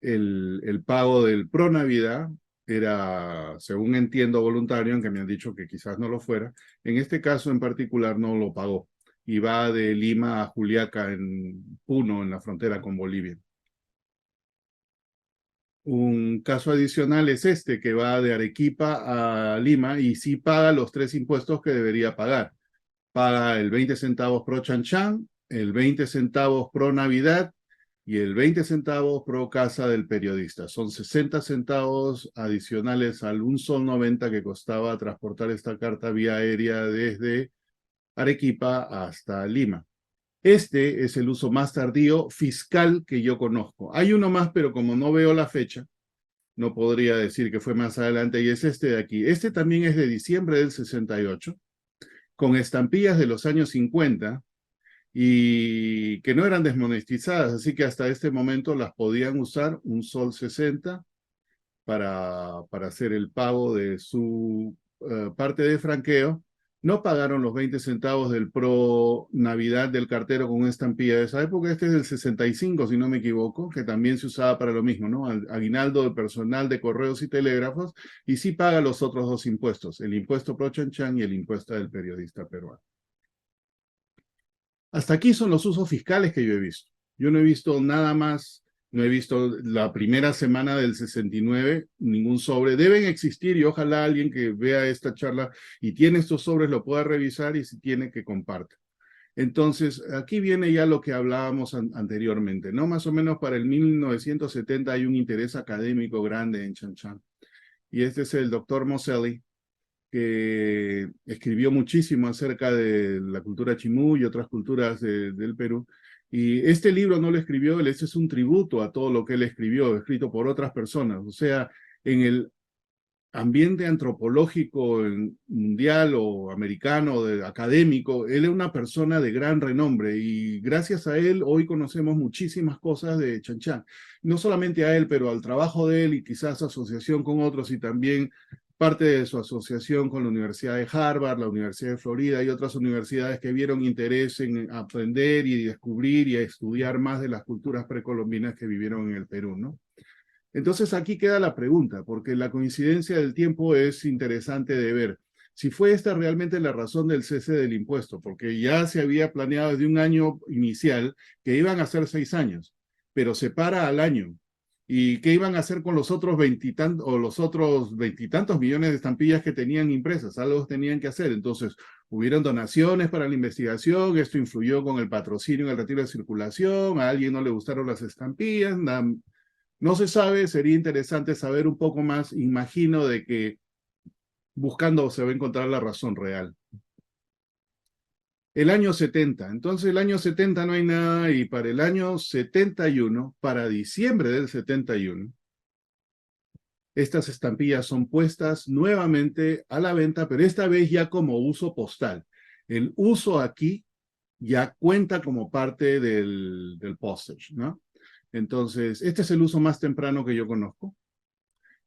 el pago del Pro Navidad era, según entiendo, voluntario, aunque me han dicho que quizás no lo fuera. En este caso en particular no lo pagó. Y va de Lima a Juliaca, en Puno, en la frontera con Bolivia. Un caso adicional es este, que va de Arequipa a Lima y sí paga los 3 impuestos que debería pagar. Paga el 20 centavos pro Chan, el 20 centavos pro Navidad y el 20 centavos pro casa del periodista. Son 60 centavos adicionales al 1,90 sol que costaba transportar esta carta vía aérea desde Arequipa hasta Lima. Este es el uso más tardío fiscal que yo conozco. Hay uno más, pero como no veo la fecha, no podría decir que fue más adelante, y es este de aquí. Este también es de diciembre del 68, con estampillas de los años 50, y que no eran desmonetizadas, así que hasta este momento las podían usar 1,60 sol para hacer el pago de su parte de franqueo. No pagaron los 20 centavos del Pro Navidad del cartero con una estampilla de esa época. Este es del 65, si no me equivoco, que también se usaba para lo mismo, ¿no? Aguinaldo de personal de correos y telégrafos, y sí paga los otros 2 impuestos, el impuesto Pro Chan Chan y el impuesto del periodista peruano. Hasta aquí son los usos fiscales que yo he visto. Yo no he visto nada más, no he visto la primera semana del 69, ningún sobre. Deben existir y ojalá alguien que vea esta charla y tiene estos sobres lo pueda revisar, y si tiene que comparte. Entonces, aquí viene ya lo que hablábamos anteriormente, ¿no? Más o menos para el 1970 hay un interés académico grande en Chan Chan. Y este es el doctor Moselli, que escribió muchísimo acerca de la cultura chimú y otras culturas del Perú. Y este libro no lo escribió él, este es un tributo a todo lo que él escribió, escrito por otras personas. O sea, en el ambiente antropológico mundial o americano, académico, él es una persona de gran renombre, y gracias a él hoy conocemos muchísimas cosas de Chan Chan. No solamente a él, pero al trabajo de él y quizás asociación con otros, y también parte de su asociación con la Universidad de Harvard, la Universidad de Florida y otras universidades que vieron interés en aprender y descubrir y estudiar más de las culturas precolombinas que vivieron en el Perú, ¿no? Entonces aquí queda la pregunta, porque la coincidencia del tiempo es interesante de ver. Si fue esta realmente la razón del cese del impuesto, porque ya se había planeado desde un año inicial que iban a ser 6 años, pero se para al año. ¿Y qué iban a hacer con los otros veintitantos millones de estampillas que tenían impresas? Algo tenían que hacer. Entonces, hubieron donaciones para la investigación, esto influyó con el patrocinio en el retiro de circulación, a alguien no le gustaron las estampillas, no se sabe. Sería interesante saber un poco más. Imagino de que buscando se va a encontrar la razón real. El año 70. Entonces, el año 70 no hay nada, y para el año 71, para diciembre del 71, estas estampillas son puestas nuevamente a la venta, pero esta vez ya como uso postal. El uso aquí ya cuenta como parte del postage, ¿no? Entonces, este es el uso más temprano que yo conozco,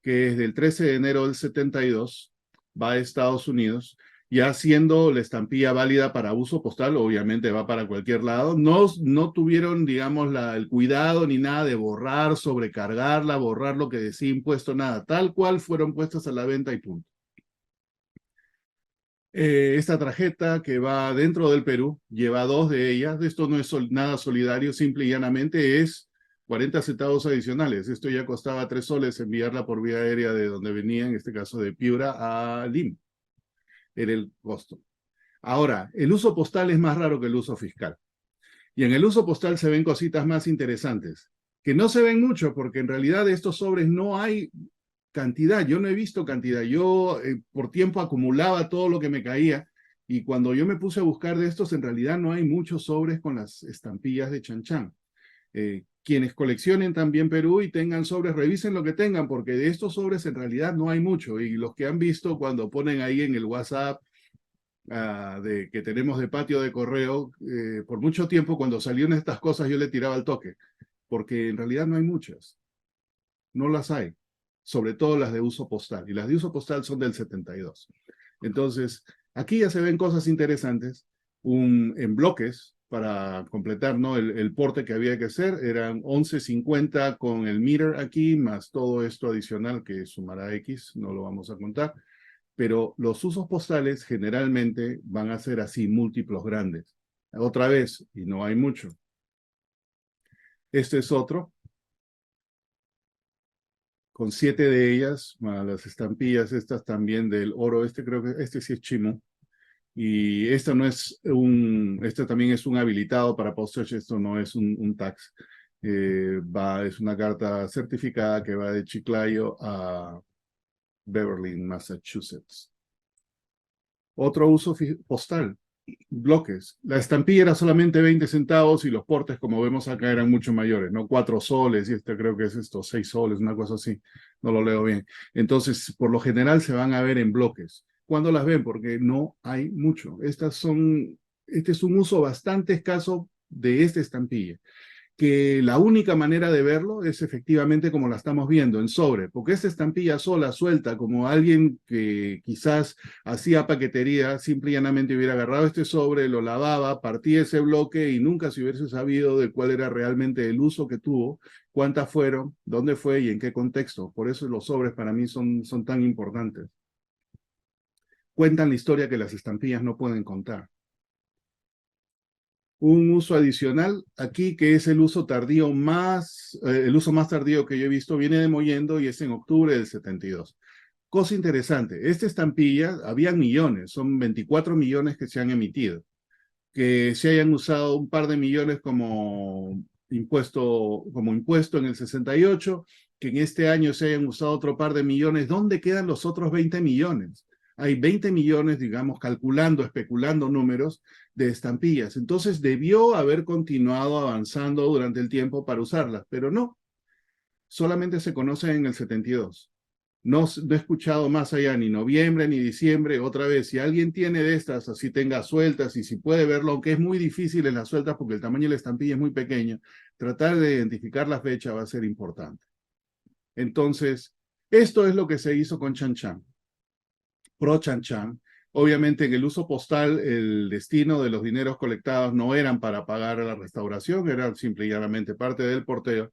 que es del 13 de enero del 72, va a Estados Unidos, ya siendo la estampilla válida para uso postal, obviamente va para cualquier lado. No tuvieron, digamos, el cuidado ni nada de borrar, sobrecargarla, borrar lo que decía impuesto, nada. Tal cual fueron puestas a la venta y punto. Esta tarjeta que va dentro del Perú lleva 2 de ellas. Esto no es nada solidario, simple y llanamente es 40 centavos adicionales. Esto ya costaba 3 soles enviarla por vía aérea de donde venía, en este caso de Piura a Lima. Era el costo. Ahora, el uso postal es más raro que el uso fiscal. Y en el uso postal se ven cositas más interesantes, que no se ven mucho, porque en realidad de estos sobres no hay cantidad. Yo no he visto cantidad. Yo por tiempo acumulaba todo lo que me caía, y cuando yo me puse a buscar de estos, en realidad no hay muchos sobres con las estampillas de Chan Chan. Quienes coleccionen también Perú y tengan sobres, revisen lo que tengan, porque de estos sobres en realidad no hay mucho. Y los que han visto cuando ponen ahí en el WhatsApp de que tenemos de patio de correo, por mucho tiempo cuando salieron estas cosas yo le tiraba el toque, porque en realidad no hay muchas. No las hay, sobre todo las de uso postal, y las de uso postal son del 72. Entonces, aquí ya se ven cosas interesantes, en bloques, para completar, ¿no? El porte que había que hacer. Eran 11.50 con el meter aquí, más todo esto adicional que sumará X, no lo vamos a contar. Pero los usos postales generalmente van a ser así, múltiplos grandes. Otra vez, y no hay mucho. Este es otro, con 7 de ellas, más las estampillas estas también del oro. Este creo que, este sí es Chimu. Y esto no es este también es un habilitado para postage, esto no es un tax. Es una carta certificada que va de Chiclayo a Beverly, Massachusetts. Otro uso postal, bloques. La estampilla era solamente 20 centavos y los portes, como vemos acá, eran mucho mayores, ¿no? 4 soles, y este creo que es esto, 6 soles, una cosa así. No lo leo bien. Entonces, por lo general se van a ver en bloques. ¿Cuándo las ven? Porque no hay mucho. Este es un uso bastante escaso de esta estampilla, que la única manera de verlo es efectivamente como la estamos viendo, en sobre, porque esta estampilla sola, suelta, como alguien que quizás hacía paquetería, simple y llanamente hubiera agarrado este sobre, lo lavaba, partía ese bloque y nunca se hubiese sabido de cuál era realmente el uso que tuvo, cuántas fueron, dónde fue y en qué contexto. Por eso los sobres para mí son tan importantes. Cuentan la historia que las estampillas no pueden contar. Un uso adicional aquí, que es el uso tardío el uso más tardío que yo he visto, viene de Mollendo y es en octubre del 72. Cosa interesante, esta estampilla, habían millones, son 24 millones que se han emitido. Que se hayan usado un par de millones como impuesto en el 68, que en este año se hayan usado otro par de millones. ¿Dónde quedan los otros 20 millones? Hay 20 millones, digamos, calculando, especulando números de estampillas. Entonces debió haber continuado avanzando durante el tiempo para usarlas, pero no, solamente se conocen en el 72. No he escuchado más allá ni noviembre ni diciembre. Otra vez, si alguien tiene de estas, así tenga sueltas y si puede verlo, aunque es muy difícil en las sueltas porque el tamaño de la estampilla es muy pequeño, tratar de identificar la fecha va a ser importante. Entonces, esto es lo que se hizo con Chan Chan, pro Chan Chan. Obviamente en el uso postal el destino de los dineros colectados no eran para pagar la restauración, eran simple y llanamente parte del porteo.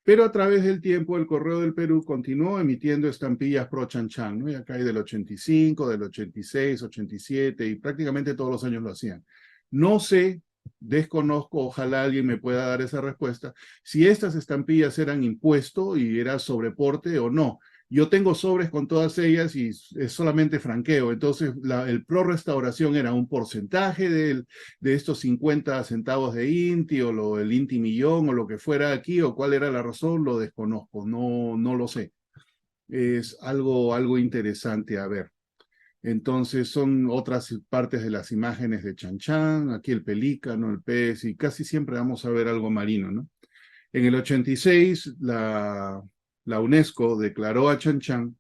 Pero a través del tiempo, el Correo del Perú continuó emitiendo estampillas pro Chan Chan, ¿no? Y acá hay del 85, del 86, 87, y prácticamente todos los años lo hacían. No sé, desconozco, ojalá alguien me pueda dar esa respuesta, si estas estampillas eran impuesto y era sobreporte o no. Yo tengo sobres con todas ellas y es solamente franqueo. Entonces, el pro restauración era un porcentaje de estos 50 centavos de INTI o el INTI millón o lo que fuera aquí o cuál era la razón, lo desconozco, no lo sé. Es algo interesante a ver. Entonces son otras partes de las imágenes de Chan Chan, aquí el pelícano, el pez y casi siempre vamos a ver algo marino, ¿no? En el 86 la UNESCO declaró a Chan Chan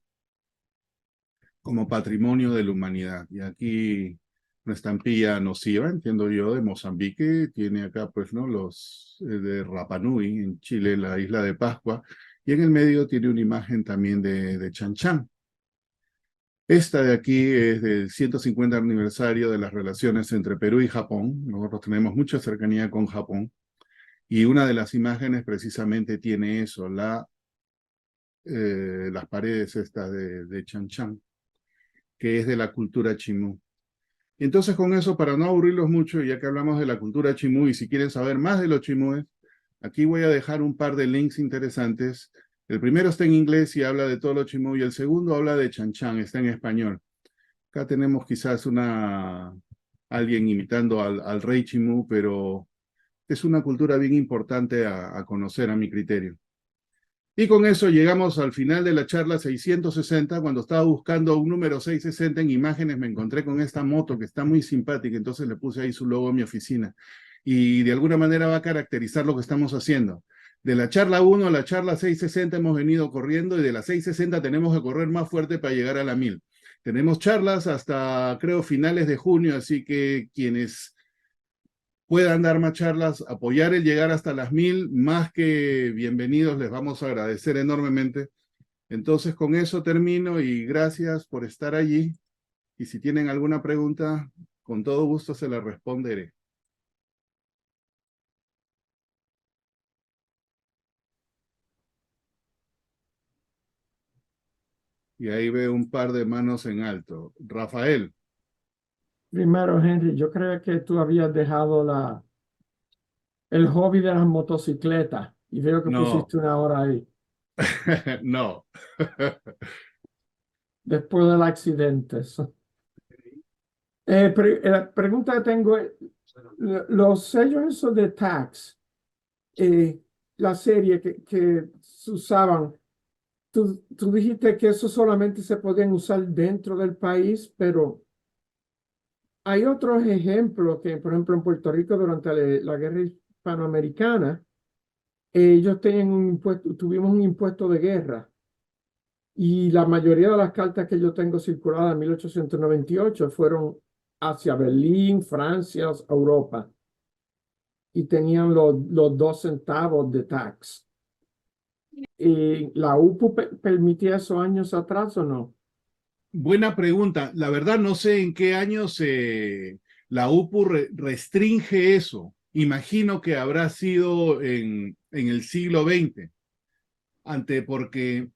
como patrimonio de la humanidad. Y aquí una estampilla nociva, entiendo yo, de Mozambique, tiene acá, pues, ¿no? Los de Rapa Nui, en Chile, la isla de Pascua, y en el medio tiene una imagen también de Chan Chan. Esta de aquí es del 150 aniversario de las relaciones entre Perú y Japón. Nosotros tenemos mucha cercanía con Japón. Y una de las imágenes precisamente tiene eso, las paredes estas de Chan Chan, que es de la cultura chimú. Entonces con eso, para no aburrirlos mucho, ya que hablamos de la cultura chimú y si quieren saber más de los chimúes, aquí voy a dejar un par de links interesantes. El primero está en inglés y habla de todo lo chimú y el segundo habla de Chan Chan, está en español. Acá tenemos quizás alguien imitando al rey chimú, pero es una cultura bien importante a conocer a mi criterio. Y con eso llegamos al final de la charla 660. Cuando estaba buscando un número 660 en imágenes, me encontré con esta moto que está muy simpática, entonces le puse ahí su logo en mi oficina. Y de alguna manera va a caracterizar lo que estamos haciendo. De la charla 1 a la charla 660 hemos venido corriendo y de la 660 tenemos que correr más fuerte para llegar a la 1000. Tenemos charlas hasta, creo, finales de junio, así que quienes puedan dar más charlas, apoyar el llegar hasta las 1000, más que bienvenidos, les vamos a agradecer enormemente. Entonces con eso termino y gracias por estar allí. Y si tienen alguna pregunta, con todo gusto se la responderé. Y ahí veo un par de manos en alto. Rafael, Primero, Henry, yo creo que tú habías dejado el hobby de las motocicletas y veo que no, pusiste una hora ahí, no. después del accidente. La pregunta que tengo es, los sellos esos de tax, eh, la serie que se usaban, tú dijiste que eso solamente se podían usar dentro del país, pero hay otros ejemplos que, por ejemplo, en Puerto Rico durante la guerra hispanoamericana, ellos tenían un impuesto, tuvimos un impuesto de guerra y la mayoría de las cartas que yo tengo circuladas en 1898 fueron hacia Berlín, Francia, Europa y tenían los 2 centavos de tax. ¿Y la UPU permitía eso años atrás o no? Buena pregunta. La verdad no sé en qué año la UPU restringe eso. Imagino que habrá sido en el siglo XX, porque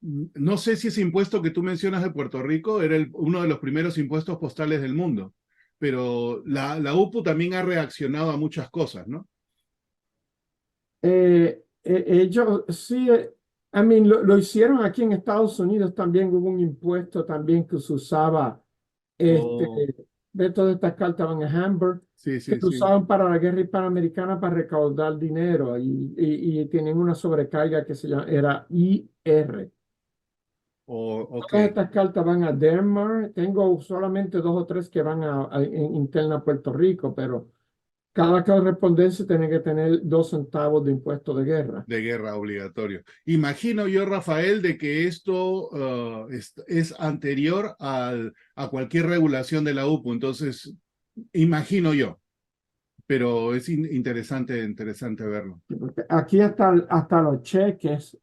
no sé si ese impuesto que tú mencionas de Puerto Rico era uno de los primeros impuestos postales del mundo, pero la UPU también ha reaccionado a muchas cosas, ¿no? Ellos sí, I mean, lo hicieron aquí en Estados Unidos también, hubo un impuesto también que se usaba, este, Oh, de todas estas cartas van a Hamburg, sí, que sí, se sí. usaban para la guerra hispanoamericana para recaudar dinero y tienen una sobrecarga que se llama, era IR. Oh, ok. Todas estas cartas van a Denmark, tengo solamente 2 o 3 que van interna a Puerto Rico, pero cada correspondencia tiene que tener 2 centavos de impuesto de guerra. De guerra obligatorio. Imagino yo, Rafael, de que esto es anterior a cualquier regulación de la UPU, entonces imagino yo, pero es interesante verlo. Porque aquí hasta los cheques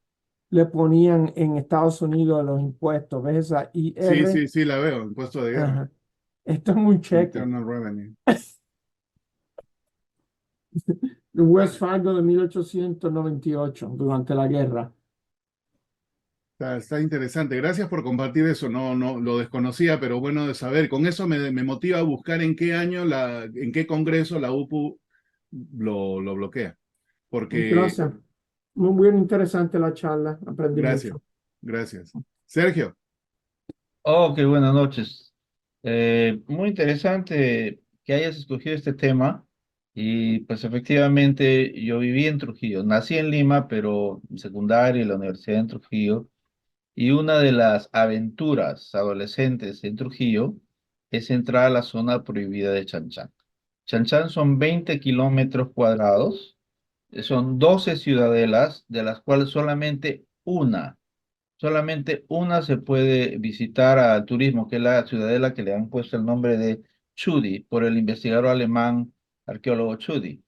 le ponían en Estados Unidos los impuestos. ¿Ves esa Sí, IR? sí, sí, la veo, impuesto de guerra, Ajá. Esto es muy cheque. Internal Revenue. De West Fargo de 1898 durante la guerra. Está interesante. Gracias por compartir eso. No, no lo desconocía, pero bueno de saber. Con eso me motiva a buscar en qué año, en qué congreso la UPU lo bloquea. Porque, Gracias. Muy bien interesante la charla. Aprendí gracias, mucho. gracias. Sergio, Oh, qué buenas noches. Muy interesante que hayas escogido este tema y pues efectivamente yo viví en Trujillo, nací en Lima, pero secundaria y la universidad en Trujillo y una de las aventuras adolescentes en Trujillo es entrar a la zona prohibida de Chanchán. Chanchán son 20 kilómetros cuadrados, son 12 ciudadelas, de las cuales solamente una se puede visitar al turismo, que es la ciudadela que le han puesto el nombre de Tschudi, por el investigador alemán arqueólogo Tschudi.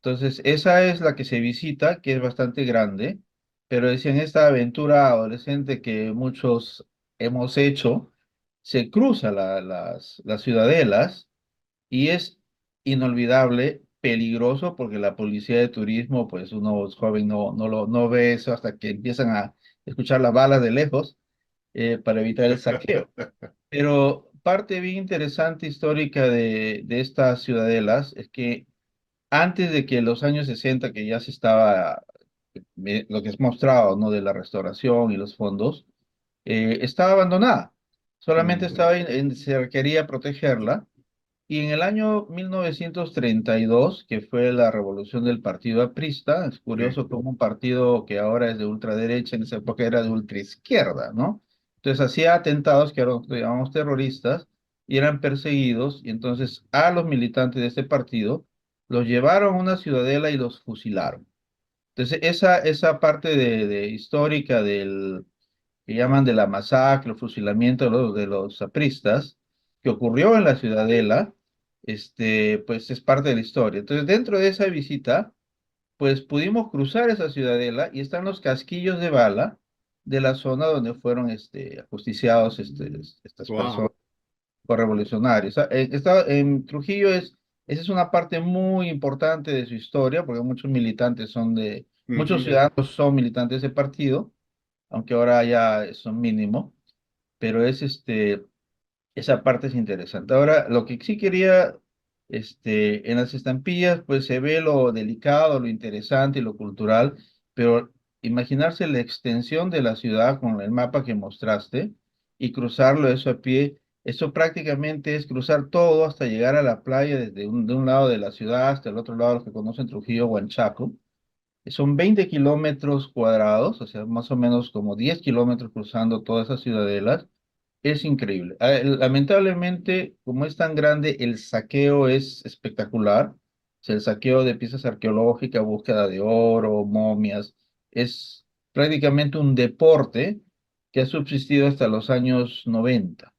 Entonces, esa es la que se visita, que es bastante grande, pero decían, esta aventura adolescente que muchos hemos hecho, se cruza las ciudadelas y es inolvidable, peligroso, porque la policía de turismo, pues uno es joven, no ve eso hasta que empiezan a escuchar las balas de lejos para evitar el saqueo. Pero parte bien interesante histórica de estas ciudadelas es que antes de que los años 60 que ya se estaba, lo que es mostrado, ¿no? De la restauración y los fondos, estaba abandonada. Solamente mm, se requería protegerla y en el año 1932, que fue la revolución del partido aprista, es sí. curioso como un partido que ahora es de ultraderecha, en esa época era de ultraizquierda, ¿no? Entonces hacía atentados que ahora nosotros llamamos terroristas y eran perseguidos, y entonces a los militantes de este partido los llevaron a una ciudadela y los fusilaron. Entonces esa parte de histórica del que llaman de la masacre, el fusilamiento de los apristas, que ocurrió en la Ciudadela, pues es parte de la historia. Entonces, dentro de esa visita, pues pudimos cruzar esa Ciudadela y están los casquillos de bala de la zona donde fueron ajusticiados estas Wow. personas revolucionarios. En Trujillo esa es una parte muy importante de su historia, porque muchos militantes muchos ciudadanos son militantes de ese partido. aunque ahora ya son mínimo, pero esa parte es interesante. Ahora, lo que sí quería, en las estampillas, pues se ve lo delicado, lo interesante y lo cultural, pero imaginarse la extensión de la ciudad con el mapa que mostraste y cruzarlo eso a pie, eso prácticamente es cruzar todo hasta llegar a la playa desde de un lado de la ciudad hasta el otro lado, los que conocen Trujillo, Huanchaco. Son 20 kilómetros cuadrados, o sea, más o menos como 10 kilómetros cruzando todas esas ciudadelas. Es increíble. Lamentablemente, como es tan grande, el saqueo es espectacular. O sea, el saqueo de piezas arqueológicas, búsqueda de oro, momias, es prácticamente un deporte que ha subsistido hasta los años 90.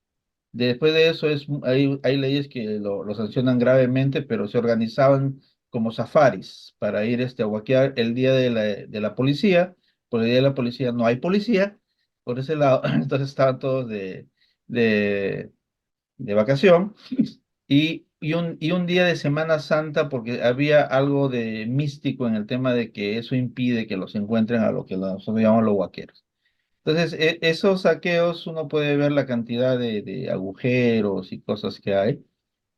Después de eso hay leyes que lo sancionan gravemente, pero se organizaban como safaris para ir a huaquear el día de la policía. Por el día de la policía no hay policía, por ese lado, entonces estaban todos de, de vacación. Y un día de Semana Santa, porque había algo de místico en el tema de que eso impide que los encuentren a lo que nosotros llamamos los huaqueros. Entonces, esos saqueos uno puede ver la cantidad de agujeros y cosas que hay.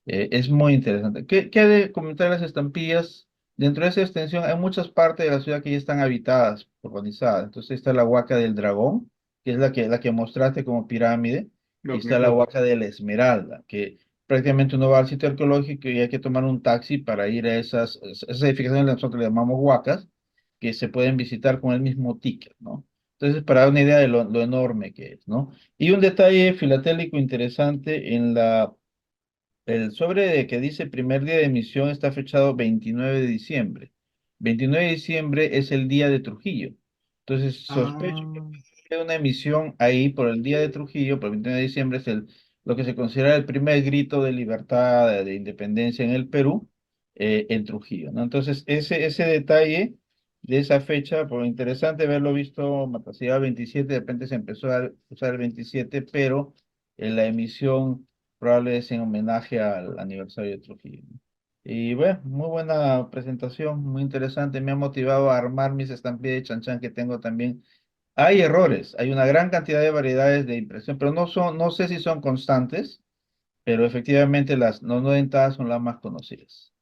Es muy interesante. ¿Qué hay de comentar las estampillas? Dentro de esa extensión hay muchas partes de la ciudad que ya están habitadas, urbanizadas. Entonces está la Huaca del Dragón, que es la que mostraste como pirámide, y Ok. está la Huaca de la Esmeralda, que prácticamente uno va al sitio arqueológico y hay que tomar un taxi para ir a esas edificaciones que nosotros le llamamos huacas, que se pueden visitar con el mismo ticket, ¿no? Entonces, para dar una idea de lo enorme que es, ¿no? Y un detalle filatélico interesante el sobre que dice primer día de emisión está fechado 29 de diciembre. 29 de diciembre es el día de Trujillo. Entonces, sospecho que Ah, hay una emisión ahí por el día de Trujillo, por el 29 de diciembre es lo que se considera el primer grito de libertad, de independencia en el Perú, en Trujillo, ¿no? Entonces, ese detalle de esa fecha, por interesante haberlo visto, Matacía 27, de repente se empezó a usar el 27, pero en la emisión probable es en homenaje al aniversario de Trujillo, ¿no? Y bueno, muy buena presentación, muy interesante. Me ha motivado a armar mis estampillas de Chan que tengo también. Hay errores, hay una gran cantidad de variedades de impresión, pero no sé si son constantes, pero efectivamente las no dentadas son las más conocidas.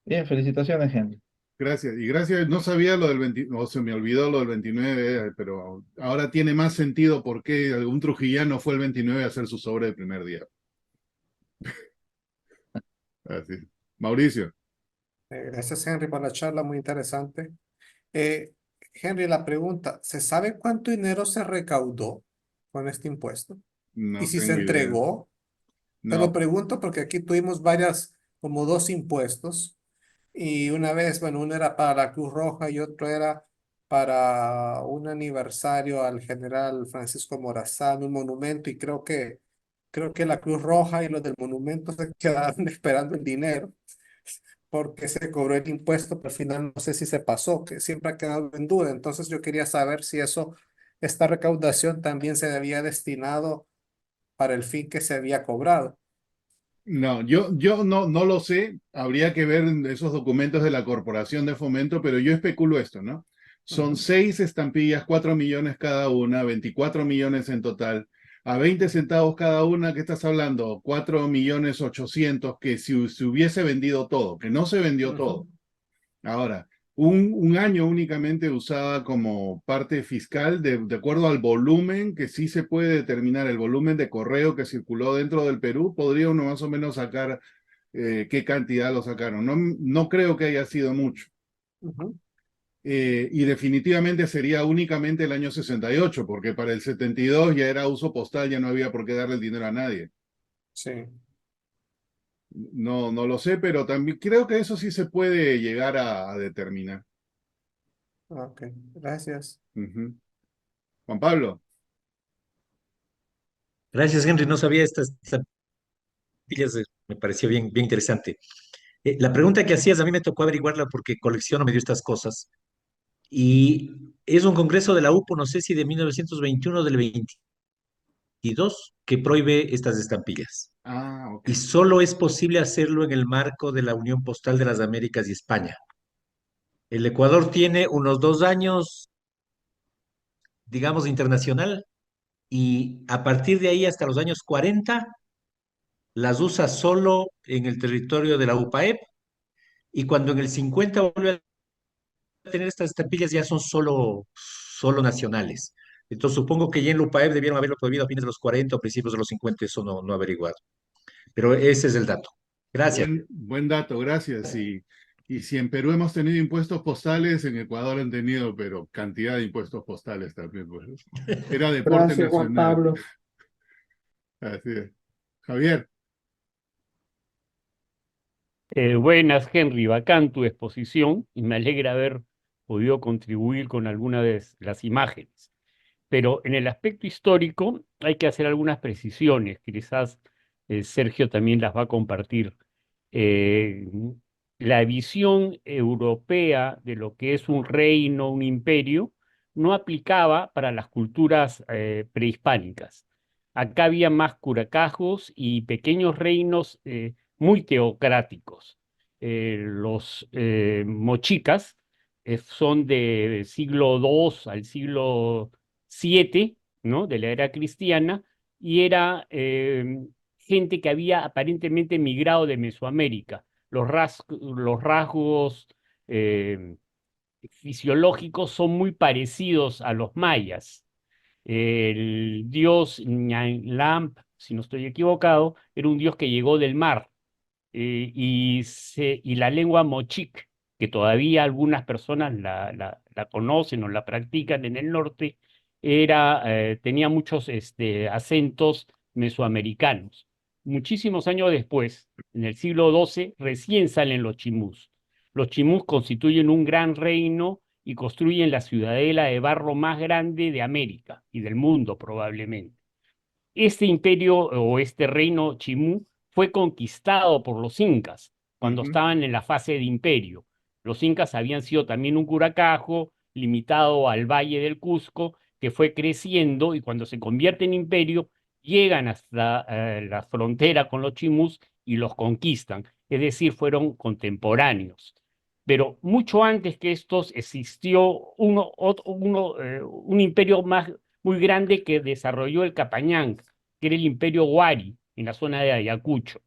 Bien, felicitaciones, Henry. gracias. Y gracias, no sabía lo del 20, o se me olvidó lo del 29, pero ahora tiene más sentido por qué algún trujillano fue el 29 a hacer su sobre el primer día. Así. Mauricio, Gracias, Henry, por la charla, muy interesante. Eh, Henry, la pregunta, ¿se sabe cuánto dinero se recaudó con este impuesto? Y no si se tengo idea. entregó, te lo No. pregunto porque aquí tuvimos como dos impuestos. Y una vez, bueno, uno era para la Cruz Roja y otro era para un aniversario al general Francisco Morazán, un monumento, y creo que la Cruz Roja y los del monumento se quedaron esperando el dinero porque se cobró el impuesto, pero al final no sé si se pasó, que siempre ha quedado en duda. Entonces yo quería saber si esta recaudación también se había destinado para el fin que se había cobrado. No, yo no lo sé, habría que ver en esos documentos de la Corporación de Fomento, pero yo especulo esto, ¿no? Son Ujú, 6 estampillas, 4 millones cada una, 24 millones en total. A 20 centavos cada una, ¿qué estás hablando? 4.800.000, que si se hubiese vendido todo, que no se vendió ujú, todo. Ahora, un año únicamente usada como parte fiscal de acuerdo al volumen que sí se puede determinar, el volumen de correo que circuló dentro del Perú, podría uno más o menos sacar qué cantidad lo sacaron. No creo que haya sido mucho. ujú. Y definitivamente sería únicamente el año 68, porque para el 72 ya era uso postal, ya no había por qué darle el dinero a nadie. Sí, No lo sé, pero también creo que eso sí se puede llegar a determinar. ok, gracias. Ujú. Juan Pablo. Gracias, Henry. No sabía estas plantillas, me pareció bien interesante. La pregunta que hacías, a mí me tocó averiguarla porque colecciono medio estas cosas. Y es un congreso de la UPO, no sé si de 1921 o del 22, que prohíbe estas estampillas. Ah, ok. Y solo es posible hacerlo en el marco de la Unión Postal de las Américas y España. El Ecuador tiene unos 2 años digamos, internacional, y a partir de ahí hasta los años 40 las usa solo en el territorio de la UPAEP, y cuando en el 50 vuelve a tener estas estampillas ya son solo nacionales. Entonces supongo que ya en la UPAEP debieron haberlo prohibido a fines de los 40 o principios de los 50, eso no averiguado. Pero ese es el dato. Gracias. Buen dato, gracias. Y si en Perú hemos tenido impuestos postales, en Ecuador han tenido, pero cantidad de impuestos postales también, pues. Era deporte Gracias, Juan nacional. Pablo. Así es. Javier, Buenas, Henry, bacán tu exposición y me alegra haber podido contribuir con alguna de las imágenes. Pero en el aspecto histórico hay que hacer algunas precisiones, que quizás Sergio también las va a compartir. Eh, la visión europea de lo que es un reino, un imperio, no aplicaba para las culturas prehispánicas. Acá había más curacajos y pequeños reinos muy teocráticos. Los mochicas son de siglo II al siglo VII, ¿no? De la era cristiana, y era gente que había aparentemente migrado de Mesoamérica. Los rasgos eh, fisiológicos son muy parecidos a los mayas. El dios Ñanlamp, si no estoy equivocado, era un dios que llegó del mar, y la lengua mochic, que todavía algunas personas la conocen o la practican en el norte, tenía muchos acentos mesoamericanos. Muchísimos años después, en el siglo XII, recién salen los chimús. Los chimús constituyen un gran reino y construyen la ciudadela de barro más grande de América y del mundo probablemente. Este imperio o este reino chimú fue conquistado por los incas cuando ujú, estaban en la fase de imperio. Los incas habían sido también un curacajo limitado al valle del Cusco, que fue creciendo y cuando se convierte en imperio llegan hasta la frontera con los chimús y los conquistan, es decir, fueron contemporáneos. Pero mucho antes que estos existió un imperio más muy grande que desarrolló el Capañán, que era el imperio Huari, en la zona de Ayacucho.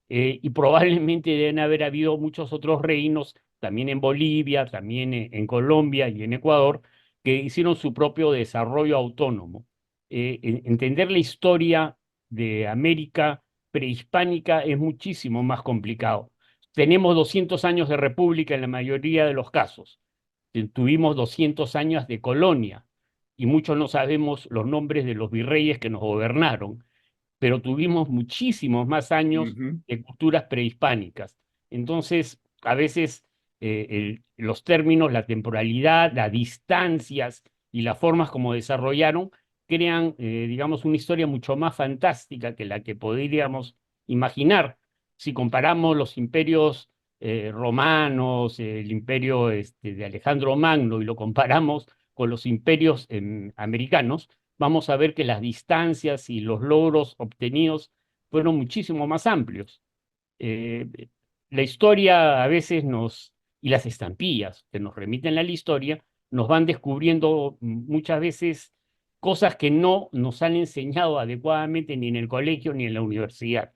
Y probablemente deben haber habido muchos otros reinos, también en Bolivia, también en Colombia y en Ecuador, que hicieron su propio desarrollo autónomo. Entender la historia de América prehispánica es muchísimo más complicado. Tenemos 200 años de república en la mayoría de los casos. Tuvimos 200 años de colonia y muchos no sabemos los nombres de los virreyes que nos gobernaron, pero tuvimos muchísimos más años ujú. de culturas prehispánicas. Entonces, a veces los términos, la temporalidad, las distancias y las formas como desarrollaron crean, digamos, una historia mucho más fantástica que la que podríamos imaginar si comparamos los imperios romanos, el imperio de Alejandro Magno, y lo comparamos con los imperios americanos. Vamos a ver que las distancias y los logros obtenidos fueron muchísimo más amplios. Eh, la historia a veces y las estampillas que nos remiten a la historia, nos van descubriendo muchas veces cosas que no nos han enseñado adecuadamente ni en el colegio ni en la universidad.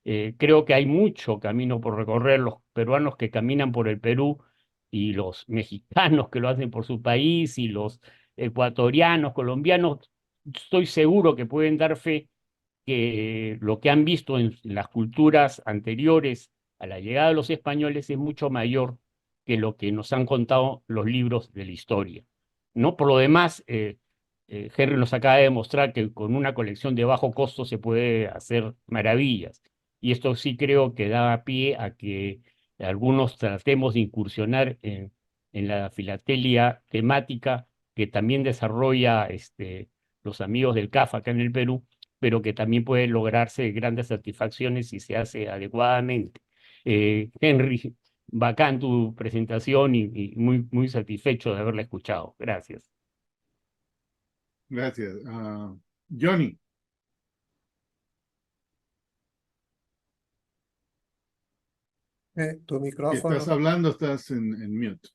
Creo que hay mucho camino por recorrer, los peruanos que caminan por el Perú y los mexicanos que lo hacen por su país y los ecuatorianos, colombianos, estoy seguro que pueden dar fe que lo que han visto en las culturas anteriores a la llegada de los españoles es mucho mayor que lo que nos han contado los libros de la historia. ¿No? Por lo demás, Henry nos acaba de demostrar que con una colección de bajo costo se puede hacer maravillas. Y esto sí creo que da pie a que algunos tratemos de incursionar en la filatelia temática que también desarrolla los amigos del CAF acá en el Perú, pero que también puede lograrse grandes satisfacciones si se hace adecuadamente. Henry, bacán tu presentación y muy satisfecho de haberla escuchado. Gracias. Gracias. Johnny, Tu si estás micrófono. hablando, estás en mute.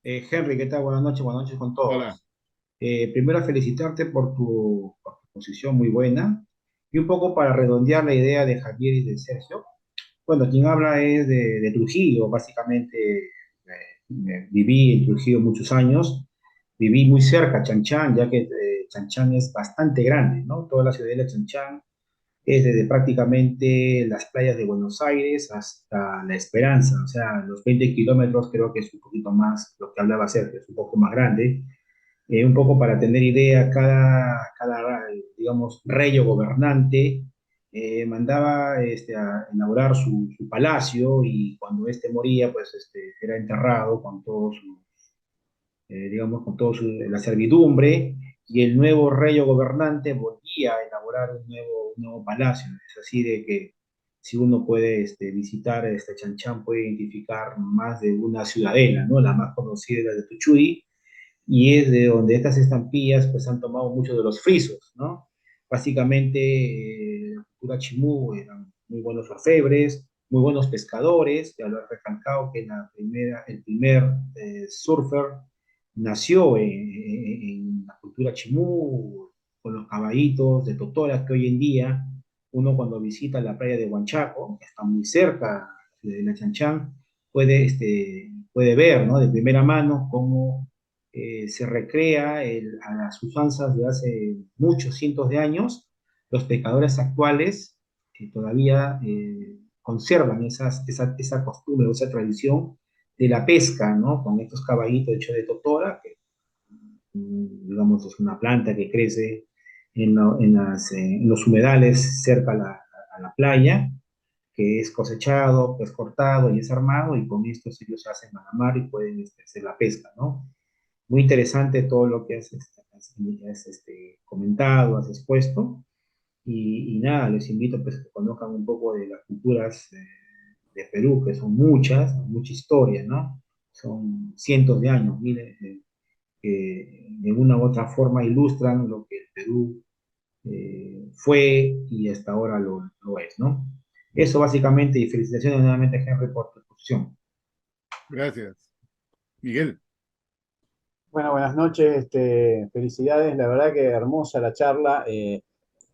Henry, ¿qué tal? Buenas noches con Hola. todos. Primero felicitarte por tu posición muy buena y un poco para redondear la idea de Javier y de Sergio. Bueno, quien habla es de Trujillo, básicamente viví en Trujillo muchos años, viví muy cerca a Chanchán, ya que Chanchán es bastante grande, ¿no? Toda la ciudadela de Chanchán es desde prácticamente las playas de Buenos Aires hasta La Esperanza, o sea, los 20 kilómetros creo que es un poquito más, lo que hablaba Sergio, es un poco más grande. Un poco para tener idea, digamos, rey o gobernante mandaba a inaugurar su palacio y cuando éste moría, pues era enterrado con todo su, digamos, con toda la servidumbre y el nuevo rey o gobernante volvía a inaugurar un nuevo palacio. Es así de que si uno puede visitar Chan Chan, puede identificar más de una ciudadela, ¿no? La más conocida es la de Tuchudi, y es de donde estas estampillas pues han tomado muchos de los frisos, ¿no? Básicamente, la cultura chimú eran muy buenos orfebres, muy buenos pescadores, ya lo he recalcado que el primer surfer nació en la cultura chimú, con los caballitos de Totora, que hoy en día uno cuando visita la playa de Huanchaco, que está muy cerca de la Chanchán, puede ver, ¿no? De primera mano cómo se recrea a las usanzas de hace muchos cientos de años, los pescadores actuales todavía conservan esa costumbre o esa tradición de la pesca, ¿no? Con estos caballitos hechos de totora, que digamos es una planta que crece en los humedales cerca a la playa, que es cosechado, pues cortado y es armado, y con esto ellos se hacen a la mar y pueden hacer la pesca, ¿no? Muy interesante todo lo que has comentado, has expuesto. Y nada, les invito pues, a que conozcan un poco de las culturas de Perú, que son muchas, mucha historia, ¿no? Son cientos de años, miles, que de una u otra forma ilustran lo que el Perú fue y hasta ahora lo es, ¿no? Eso básicamente, y felicitaciones nuevamente a Henry por tu exposición. Gracias. Miguel. Bueno, buenas noches, felicidades, la verdad que hermosa la charla.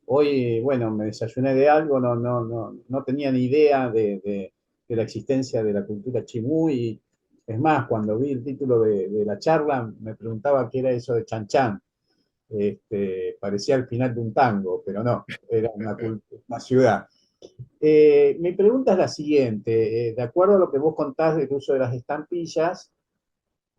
Hoy, bueno, me desayuné de algo, no tenía ni idea de la existencia de la cultura chimú y es más, cuando vi el título de la charla me preguntaba qué era eso de Chan Chan. Parecía el final de un tango, pero no, era una ciudad. Mi pregunta es la siguiente, de acuerdo a lo que vos contás del uso de las estampillas,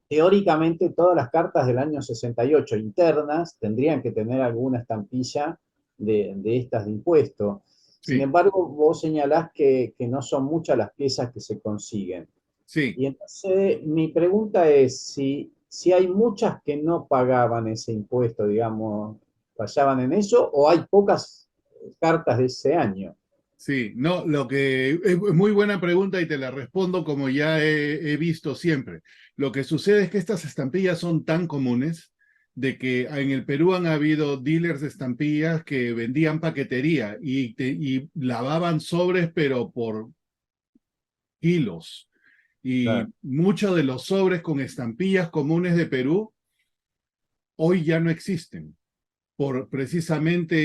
teóricamente todas las cartas del año 68 internas tendrían que tener alguna estampilla de estas de impuesto. Sin Sí, embargo, vos señalás que no son muchas las piezas que se consiguen. sí. Y entonces mi pregunta es si hay muchas que no pagaban ese impuesto, digamos, fallaban en eso, o hay pocas cartas de ese año. Sí, no, lo que es muy buena pregunta y te la respondo como ya he visto siempre. Lo que sucede es que estas estampillas son tan comunes de que en el Perú han habido dealers de estampillas que vendían paquetería y lavaban sobres, pero por kilos. Y Claro. muchos de los sobres con estampillas comunes de Perú hoy ya no existen por precisamente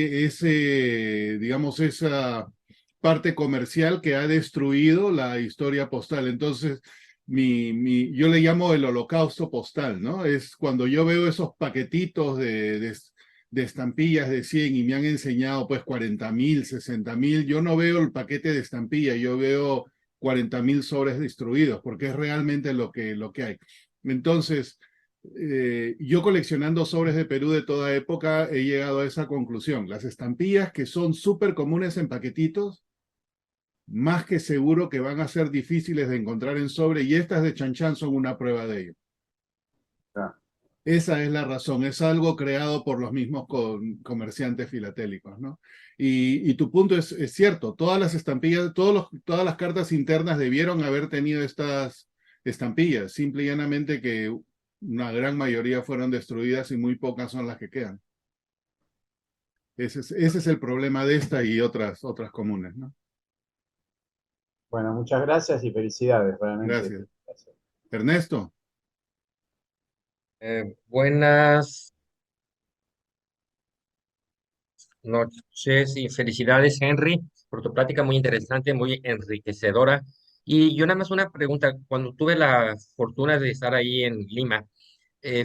digamos, esa parte comercial que ha destruido la historia postal. Entonces, yo le llamo el holocausto postal, ¿no? Es cuando yo veo esos paquetitos de estampillas de 100 y me han enseñado pues 40.000, 60.000, yo no veo el paquete de estampilla, yo veo 40.000 sobres destruidos, porque es realmente lo que hay. Entonces, yo coleccionando sobres de Perú de toda época he llegado a esa conclusión. Las estampillas que son súper comunes en paquetitos, más que seguro que van a ser difíciles de encontrar en sobre y estas de Chan Chan son una prueba de ello. Claro. Esa es la razón, es algo creado por los mismos comerciantes filatélicos, ¿no? Y tu punto es cierto, todas las estampillas, todas las cartas internas debieron haber tenido estas estampillas, simple y llanamente que una gran mayoría fueron destruidas y muy pocas son las que quedan. Ese es el problema de esta y otras comunes, ¿no? Bueno, muchas gracias y felicidades, realmente. Gracias. Ernesto. Buenas noches y felicidades, Henry, por tu plática muy interesante, muy enriquecedora. Y yo nada más una pregunta, cuando tuve la fortuna de estar ahí en Lima,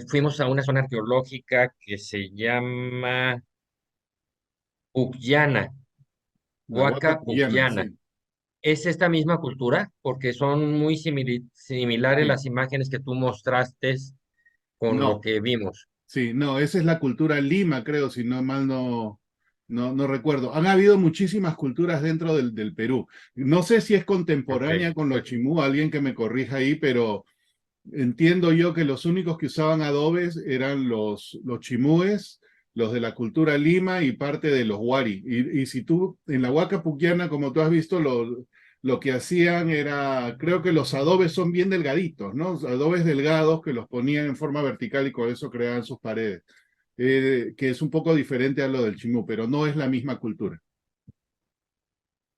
fuimos a una zona arqueológica que se llama Pucllana, La Huaca Huaca Puyana, Pucllana. sí. ¿Es esta misma cultura? Porque son muy similares Sí. las imágenes que tú mostraste con lo No, que vimos. sí, no, esa es la cultura Lima, creo, si no mal no recuerdo. Han habido muchísimas culturas dentro del Perú. No sé si es Ok, contemporánea con los chimú, alguien que me corrija ahí, pero entiendo yo que los únicos que usaban adobes eran los chimúes, los de la cultura Lima y parte de los Wari. Y si tú, en la Huaca Pucllana, como tú has visto, lo que hacían era, creo que los adobes son bien delgaditos, ¿no? Adobes delgados que los ponían en forma vertical y con eso creaban sus paredes, que es un poco diferente a lo del chimú, pero no es la misma cultura.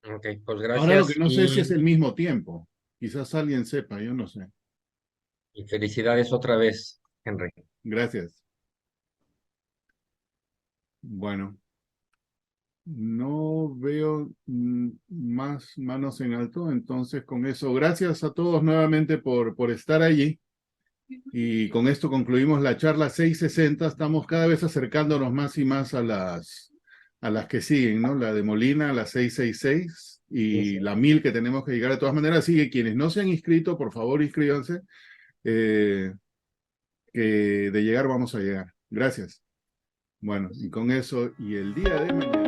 ok, pues Ahora lo que gracias no sé si es el mismo tiempo. Quizás alguien sepa, yo no sé. y felicidades otra vez, Henry. Gracias. Bueno. No veo más manos en alto, entonces con eso, gracias a todos nuevamente por estar allí y con esto concluimos la charla 660. Estamos cada vez acercándonos más y más a las que siguen, ¿no? La de Molina, la 666 y la 1000 que tenemos que llegar de todas maneras. Así que quienes no se han inscrito, por favor inscríbanse, eh, que de llegar vamos a llegar. Gracias. Bueno, y con eso, y el día de mañana.